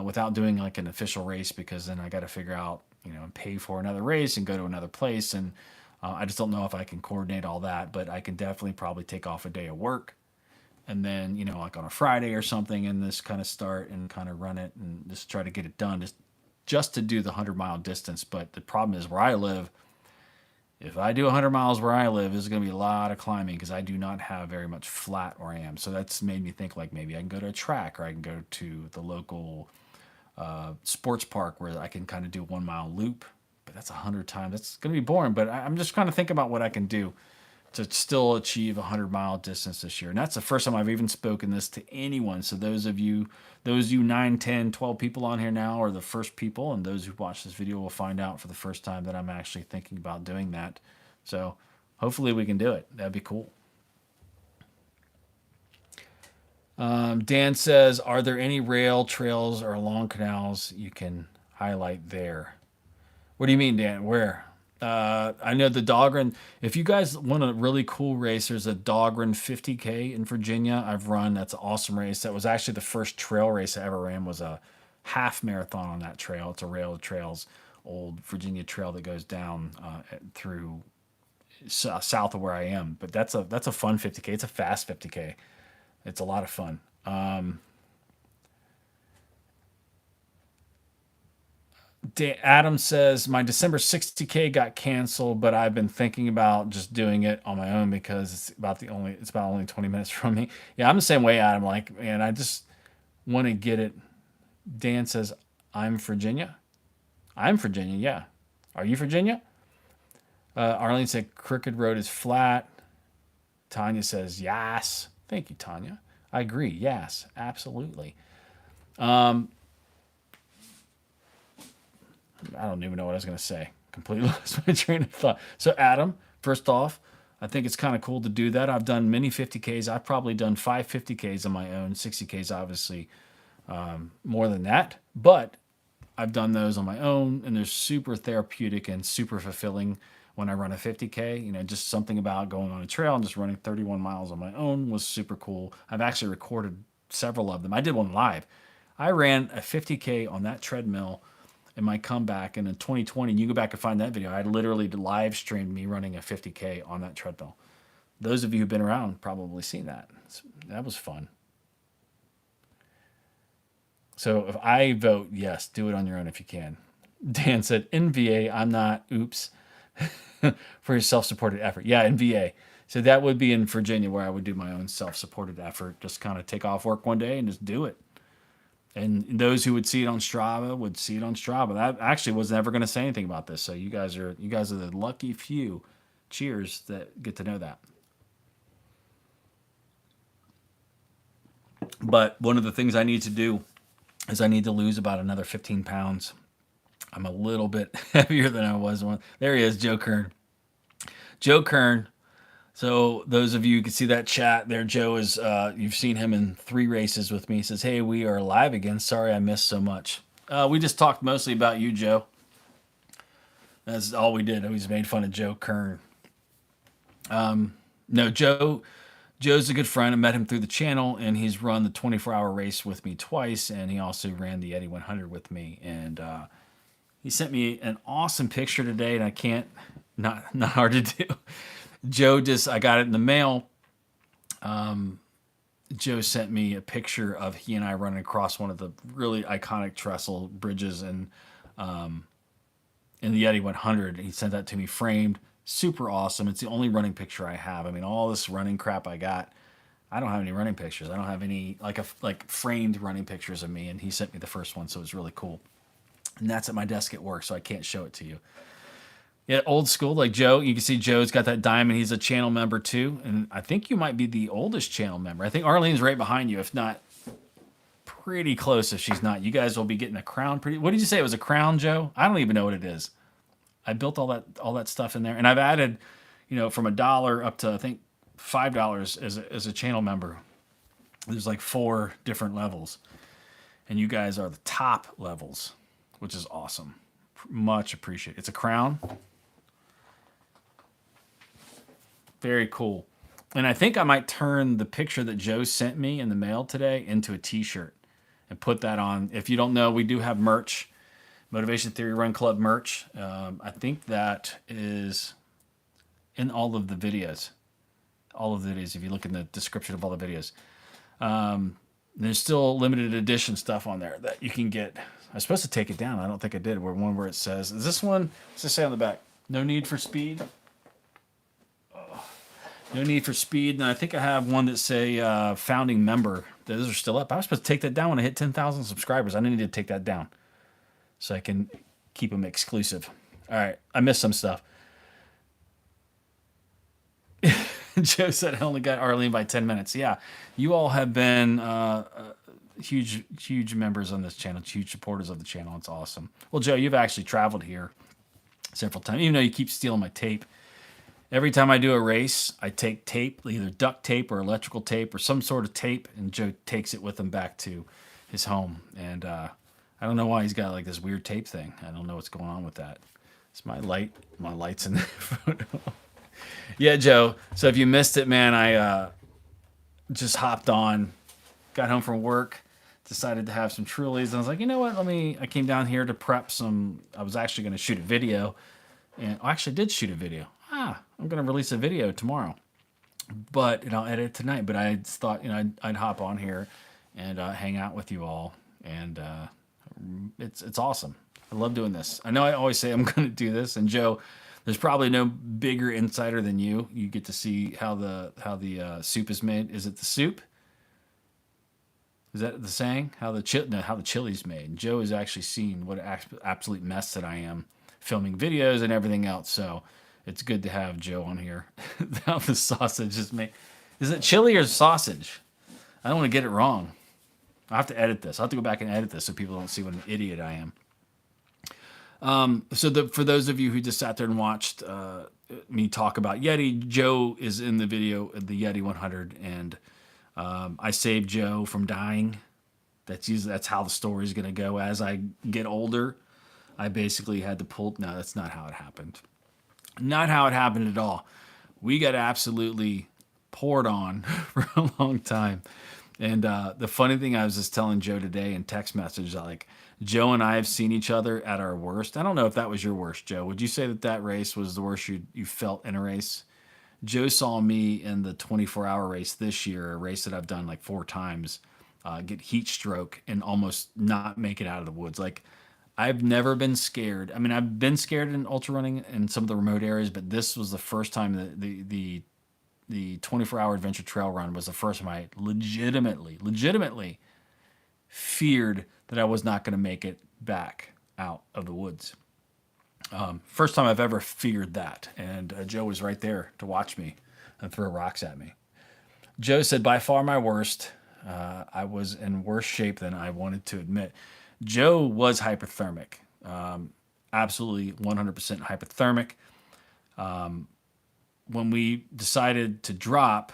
without doing an official race, because then I got to figure out and pay for another race and go to another place. And I just don't know if I can coordinate all that, but I can definitely probably take off a day of work and then, like on a Friday or something, and this kind of start and kind of run it and just try to get it done just to do the 100-mile distance. But the problem is where I live, if I do 100 miles where I live, there's going to be a lot of climbing because I do not have very much flat where I am. So that's made me think like maybe I can go to a track or I can go to the local sports park where I can kind of do a 1 mile loop. But that's 100 times. That's going to be boring. But I'm just kind of thinking about what I can do to still achieve a 100-mile distance this year. And that's the first time I've even spoken this to anyone. So those you 9, 10, 12 people on here now are the first people, and those who watch this video will find out for the first time that I'm actually thinking about doing that. So hopefully we can do it. That'd be cool. Dan says, are there any rail trails or long canals you can highlight there? What do you mean, Dan? Where? I know the Dahlgren. If you guys want a really cool race, there's a Dahlgren 50K in Virginia. I've run. That's an awesome race. That was actually the first trail race I ever ran. Was a half marathon on that trail. It's a Rail of Trails, old Virginia trail that goes down through south of where I am. But that's a fun 50K. It's a fast 50K. It's a lot of fun. Adam says my December 60K got canceled, but I've been thinking about just doing it on my own because it's about only 20 minutes from me. Yeah, I'm the same way, Adam. Like, man, I just want to get it. Dan says I'm Virginia. I'm Virginia. Yeah. Are you Virginia? Arlene said Crooked Road is flat. Tanya says yes. Thank you, Tanya. I agree. Yes, absolutely. I don't even know what I was going to say. Completely lost my train of thought. So, Adam, first off, I think it's kind of cool to do that. I've done many 50Ks. I've probably done 5 50Ks on my own. 60Ks, obviously, more than that. But I've done those on my own, and they're super therapeutic and super fulfilling when I run a 50K. Just something about going on a trail and just running 31 miles on my own was super cool. I've actually recorded several of them. I did one live. I ran a 50K on that treadmill in my comeback, and in 2020, you go back and find that video. I literally live streamed me running a 50K on that treadmill. Those of you who've been around probably seen that. That was fun. So if I vote yes, do it on your own if you can. Dan said, in VA, I'm not, oops, for your self-supported effort. Yeah, in VA. So that would be in Virginia where I would do my own self-supported effort, just kind of take off work one day and just do it. And those who would see it on Strava would see it on Strava. That actually was never going to say anything about this. So you guys are the lucky few. Cheers that get to know that. But one of the things I need to do is I need to lose about another 15 pounds. I'm a little bit heavier than I was one. There he is, Joe Kern. Joe Kern. So those of you who can see that chat there, Joe is, you've seen him in 3 races with me. He says, hey, we are live again. Sorry I missed so much. We just talked mostly about you, Joe. That's all we did. We just made fun of Joe Kern. No, Joe's a good friend. I met him through the channel, and he's run the 24-hour race with me twice, and he also ran the Eddie 100 with me. And he sent me an awesome picture today, and I can't, not hard to do. Joe I got it in the mail. Joe sent me a picture of he and I running across one of the really iconic trestle bridges in the Yeti 100. He sent that to me framed. Super awesome. It's the only running picture I have. I mean, all this running crap I got, I don't have any running pictures. I don't have any like framed running pictures of me, and he sent me the first one, so it was really cool. And that's at my desk at work, so I can't show it to you. Yeah, old school, like Joe. You can see Joe's got that diamond. He's a channel member too. And I think you might be the oldest channel member. I think Arlene's right behind you, if not pretty close if she's not. You guys will be getting a crown. What did you say? It was a crown, Joe? I don't even know what it is. I built all that stuff in there. And I've added, from $1 up to, I think, $5 as a channel member. There's like 4 different levels. And you guys are the top levels, which is awesome. Much appreciated. It's a crown. Very cool. And I think I might turn the picture that Joe sent me in the mail today into a t-shirt and put that on. If you don't know, we do have merch. Motivation Theory Run Club merch. I think that is in all of the videos. All of the videos, if you look in the description of all the videos. There's still limited edition stuff on there that you can get. I was supposed to take it down. I don't think I did. Where it says, is this one? What's it say on the back? No need for speed. No need for speed. And I think I have one that say founding member. Those are still up. I was supposed to take that down when I hit 10,000 subscribers. I need to take that down so I can keep them exclusive. All right. I missed some stuff. Joe said I only got Arlene by 10 minutes. Yeah. You all have been huge members on this channel, huge supporters of the channel. It's awesome. Well, Joe, you've actually traveled here several times, even though you keep stealing my tape. Every time I do a race, I take tape, either duct tape or electrical tape or some sort of tape, and Joe takes it with him back to his home. And I don't know why he's got like this weird tape thing. I don't know what's going on with that. It's my light's in the photo. Yeah, Joe. So if you missed it, man, I just hopped on, got home from work, decided to have some Trulies, and I was like, you know what? I came down here to prep some. I was actually going to shoot a video, and I actually did shoot a video. I'm going to release a video tomorrow, but I'll edit it tonight. But I just thought, I'd hop on here and hang out with you all, and it's awesome. I love doing this. I know I always say I'm going to do this, and Joe, there's probably no bigger insider than you. You get to see how the soup is made. Is it the soup? Is that the saying? How the chili's made. And Joe has actually seen what an absolute mess that I am filming videos and everything else. So it's good to have Joe on here. How the sausage is made. Is it chili or sausage? I don't want to get it wrong. I have to edit this. I'll have to go back and edit this so people don't see what an idiot I am. For those of you who just sat there and watched me talk about Yeti, Joe is in the video, the Yeti 100, and I saved Joe from dying. That's how the story is going to go. As I get older, I basically had to pull. No, that's not how it happened. Not how it happened at all. We got absolutely poured on for a long time. And the funny thing, I was just telling Joe today in text message, like, Joe and I have seen each other at our worst. I don't know if that was your worst, Joe. Would you say that race was the worst you felt in a race? Joe saw me in the 24-hour race this year, a race that I've done like 4 times, get heat stroke and almost not make it out of the woods. Like, I've never been scared. I mean, I've been scared in ultra running in some of the remote areas, but this was the first time that the 24-hour adventure trail run was the first time I legitimately feared that I was not going to make it back out of the woods. First time I've ever feared that. And Joe was right there to watch me and throw rocks at me. Joe said, by far my worst. I was in worse shape than I wanted to admit. Joe was hypothermic. Absolutely 100% hypothermic. When we decided to drop,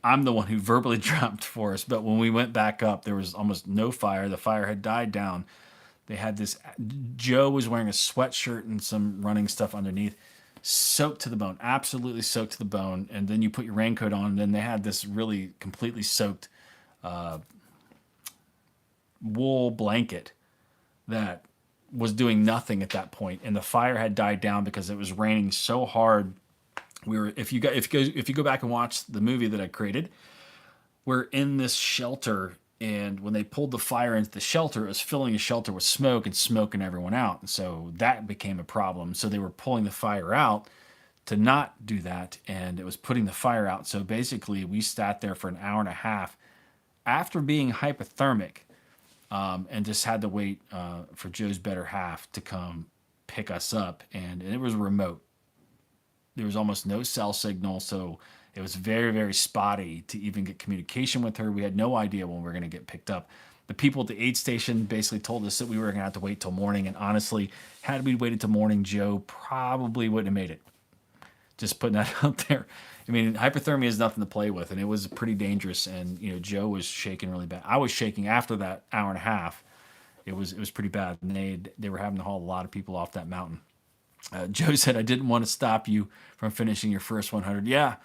I'm the one who verbally dropped for us, but when we went back up, there was almost no fire. The fire had died down. They had this. Joe was wearing a sweatshirt and some running stuff underneath, soaked to the bone, absolutely soaked to the bone. And then you put your raincoat on, and then they had this really completely soaked wool blanket that was doing nothing at that point. And the fire had died down because it was raining so hard. If you go back and watch the movie that I created, we're in this shelter, and when they pulled the fire into the shelter, it was filling the shelter with smoke and smoking everyone out. And so that became a problem. So they were pulling the fire out to not do that, and it was putting the fire out. So basically, we sat there for an hour and a half after being hypothermic, and just had to wait for Joe's better half to come pick us up. And it was remote. There was almost no cell signal, so it was very, very spotty to even get communication with her. We had no idea when we were going to get picked up. The people at the aid station basically told us that we were going to have to wait till morning, and honestly, had we waited till morning, Joe probably wouldn't have made it. Just putting that out there. I mean, hypothermia is nothing to play with, and it was pretty dangerous, and Joe was shaking really bad. I was shaking after that hour and a half. It was pretty bad, and they were having to haul a lot of people off that mountain. Joe said, I didn't want to stop you from finishing your first 100. Yeah.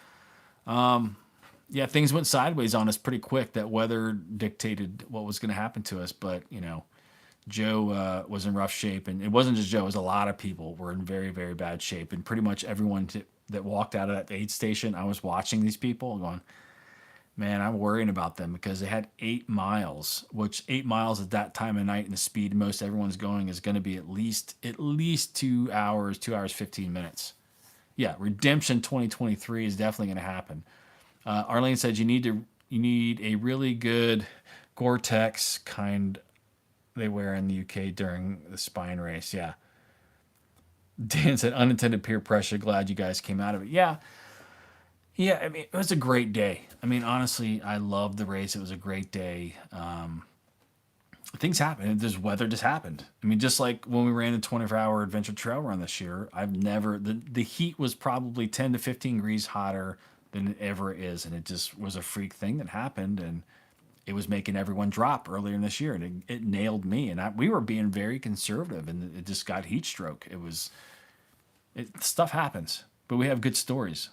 Things went sideways on us pretty quick. That weather dictated what was going to happen to us. But, Joe was in rough shape, and it wasn't just Joe; it was a lot of people were in very, very bad shape, and pretty much everyone that walked out of that aid station, I was watching these people going, "Man, I'm worrying about them because they had 8 miles, which 8 miles at that time of night and the speed most everyone's going is going to be at least 2 hours, 2 hours 15 minutes." Yeah, Redemption 2023 is definitely going to happen. Arlene said you need a really good Gore-Tex kind they wear in the UK during the spine race. Yeah. Dan said unintended peer pressure. Glad you guys came out of it. Yeah. Yeah. I mean, it was a great day. I mean, honestly, I loved the race. It was a great day. Things happen. This weather just happened. I mean, just like when we ran the 24-hour adventure trail run this year, the heat was probably 10 to 15 degrees hotter than it ever is. And it just was a freak thing that happened. And it was making everyone drop earlier in this year, and it nailed me. And we were being very conservative, and it just got heat stroke. Stuff happens, but we have good stories.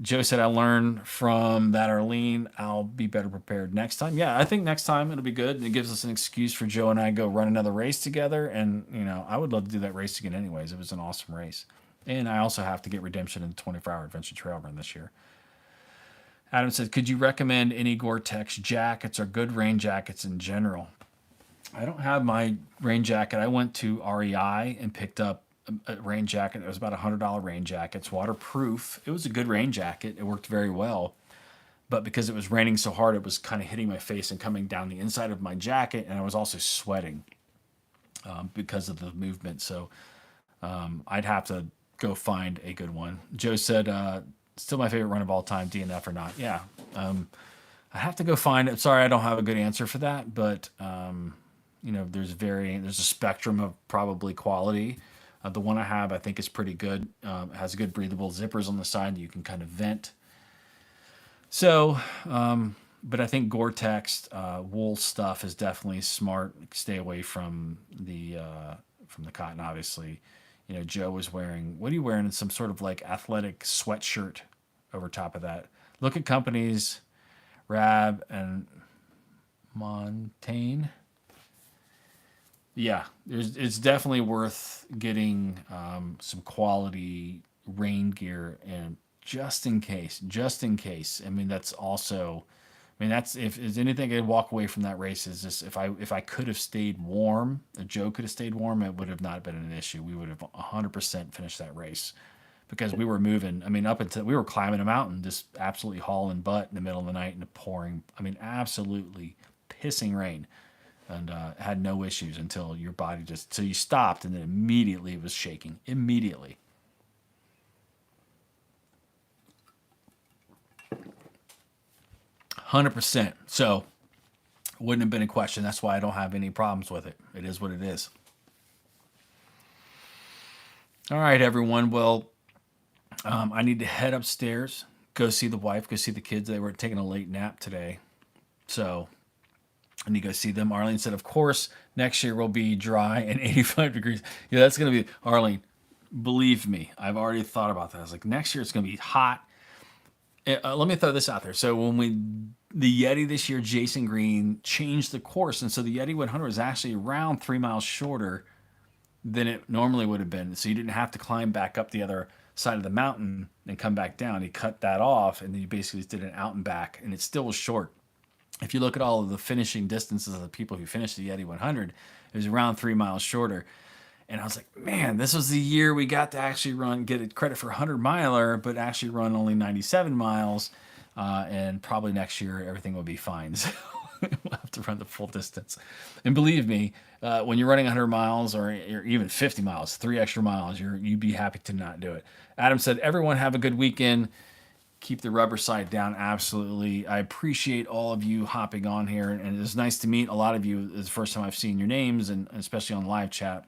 Joe said, I learned from that, Arlene. I'll be better prepared next time. Yeah, I think next time it'll be good. And it gives us an excuse for Joe and I to go run another race together. And, I would love to do that race again anyways. It was an awesome race. And I also have to get Redemption in the 24-hour adventure trail run this year. Adam said, could you recommend any Gore-Tex jackets or good rain jackets in general? I don't have my rain jacket. I went to REI and picked up a rain jacket. It was about $100 rain jacket. It's waterproof. It was a good rain jacket. It worked very well. But because it was raining so hard, it was kind of hitting my face and coming down the inside of my jacket. And I was also sweating because of the movement. So I'd have to go find a good one. Joe said, still my favorite run of all time, DNF or not. Yeah. I have to go find it. Sorry, I don't have a good answer for that, but there's a spectrum of probably quality. The one I have, I think, is pretty good. It has good breathable zippers on the side that you can kind of vent. So, but I think Gore-Tex wool stuff is definitely smart. Stay away from the cotton, obviously. Joe was wearing, what are you wearing? Some sort of like athletic sweatshirt over top of that. Look at companies, Rab and Montaigne. Yeah, it's definitely worth getting some quality rain gear, and just in case. I mean, that's also, that's if there's anything I'd walk away from that race is just if I could have stayed warm, if Joe could have stayed warm, it would have not been an issue. We would have 100% finished that race because we were moving. I mean, up until we were climbing a mountain, just absolutely hauling butt in the middle of the night in the pouring. I mean, absolutely pissing rain. And had no issues until your body so you stopped, and then immediately it was shaking. Immediately. %. So wouldn't have been a question. That's why I don't have any problems with it. It is what it is. All right, everyone. Well, I need to head upstairs, go see the wife, go see the kids. They were taking a late nap today. So I need to go see them. Arlene said, of course, next year will be dry and 85 degrees. Yeah, that's going to be, Arlene, believe me, I've already thought about that. I was like, next year it's going to be hot. Let me throw this out there. So when the Yeti this year, Jason Green, changed the course. And so the Yeti 100 was actually around 3 miles shorter than it normally would have been. So you didn't have to climb back up the other side of the mountain and come back down. He cut that off, and then you basically just did an out and back, and it still was short. If you look at all of the finishing distances of the people who finished the Yeti 100, it was around 3 miles shorter. And I was like, man, this was the year we got to actually get credit for a 100-miler, but actually run only 97 miles. And probably next year, everything will be fine. So we'll have to run the full distance. And believe me, when you're running 100 miles or even 50 miles, 3 extra miles, you'd be happy to not do it. Adam said, everyone have a good weekend. Keep the rubber side down. Absolutely. I appreciate all of you hopping on here. And it's nice to meet a lot of you. It's the first time I've seen your names, and especially on live chat.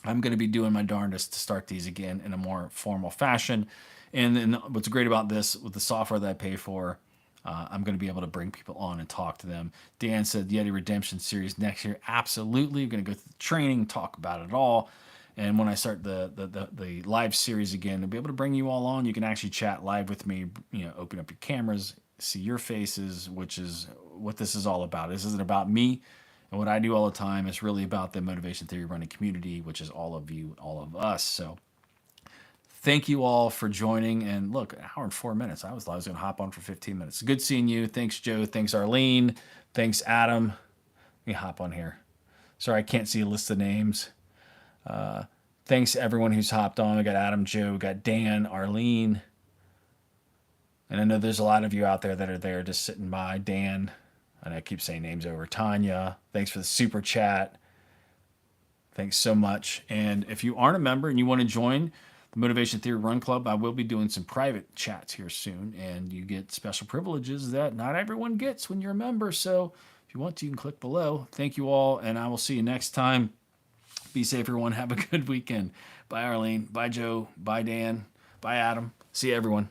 I'm going to be doing my darndest to start these again in a more formal fashion. And then what's great about this, with the software that I pay for, I'm going to be able to bring people on and talk to them. Dan said Yeti Redemption series next year. Absolutely. We're going to go through the training, talk about it all. And when I start the live series again, I'll be able to bring you all on. You can actually chat live with me, open up your cameras, see your faces, which is what this is all about. This isn't about me. And what I do all the time is really about the motivation theory running community, which is all of you, all of us. So thank you all for joining. And look, an hour and 4 minutes. I was going to hop on for 15 minutes. Good seeing you. Thanks, Joe. Thanks, Arlene. Thanks, Adam. Let me hop on here. Sorry, I can't see a list of names. Thanks to everyone who's hopped on. We got Adam, Joe, we got Dan, Arlene. And I know there's a lot of you out there that are there just sitting by. Dan, and I keep saying names over. Tanya, thanks for the super chat. Thanks so much. And if you aren't a member and you want to join the Motivation Theory Run Club, I will be doing some private chats here soon. And you get special privileges that not everyone gets when you're a member. So if you want to, you can click below. Thank you all, and I will see you next time. Be safe, everyone. Have a good weekend. Bye, Arlene. Bye, Joe. Bye, Dan. Bye, Adam. See you, everyone.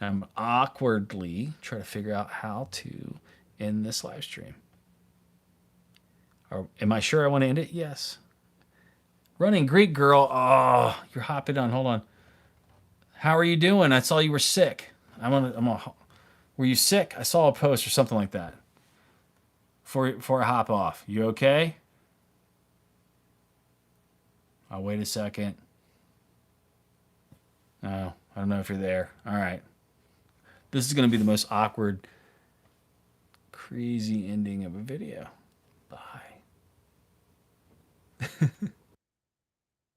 I'm awkwardly trying to figure out how to end this live stream. Am I sure I want to end it? Yes. Running Greek girl. Oh, you're hopping on. Hold on. How are you doing? I saw you were sick. Were you sick? I saw a post or something like that. Before I hop off. You okay? I'll wait a second. No, I don't know if you're there. All right. This is going to be the most awkward, crazy ending of a video. Bye.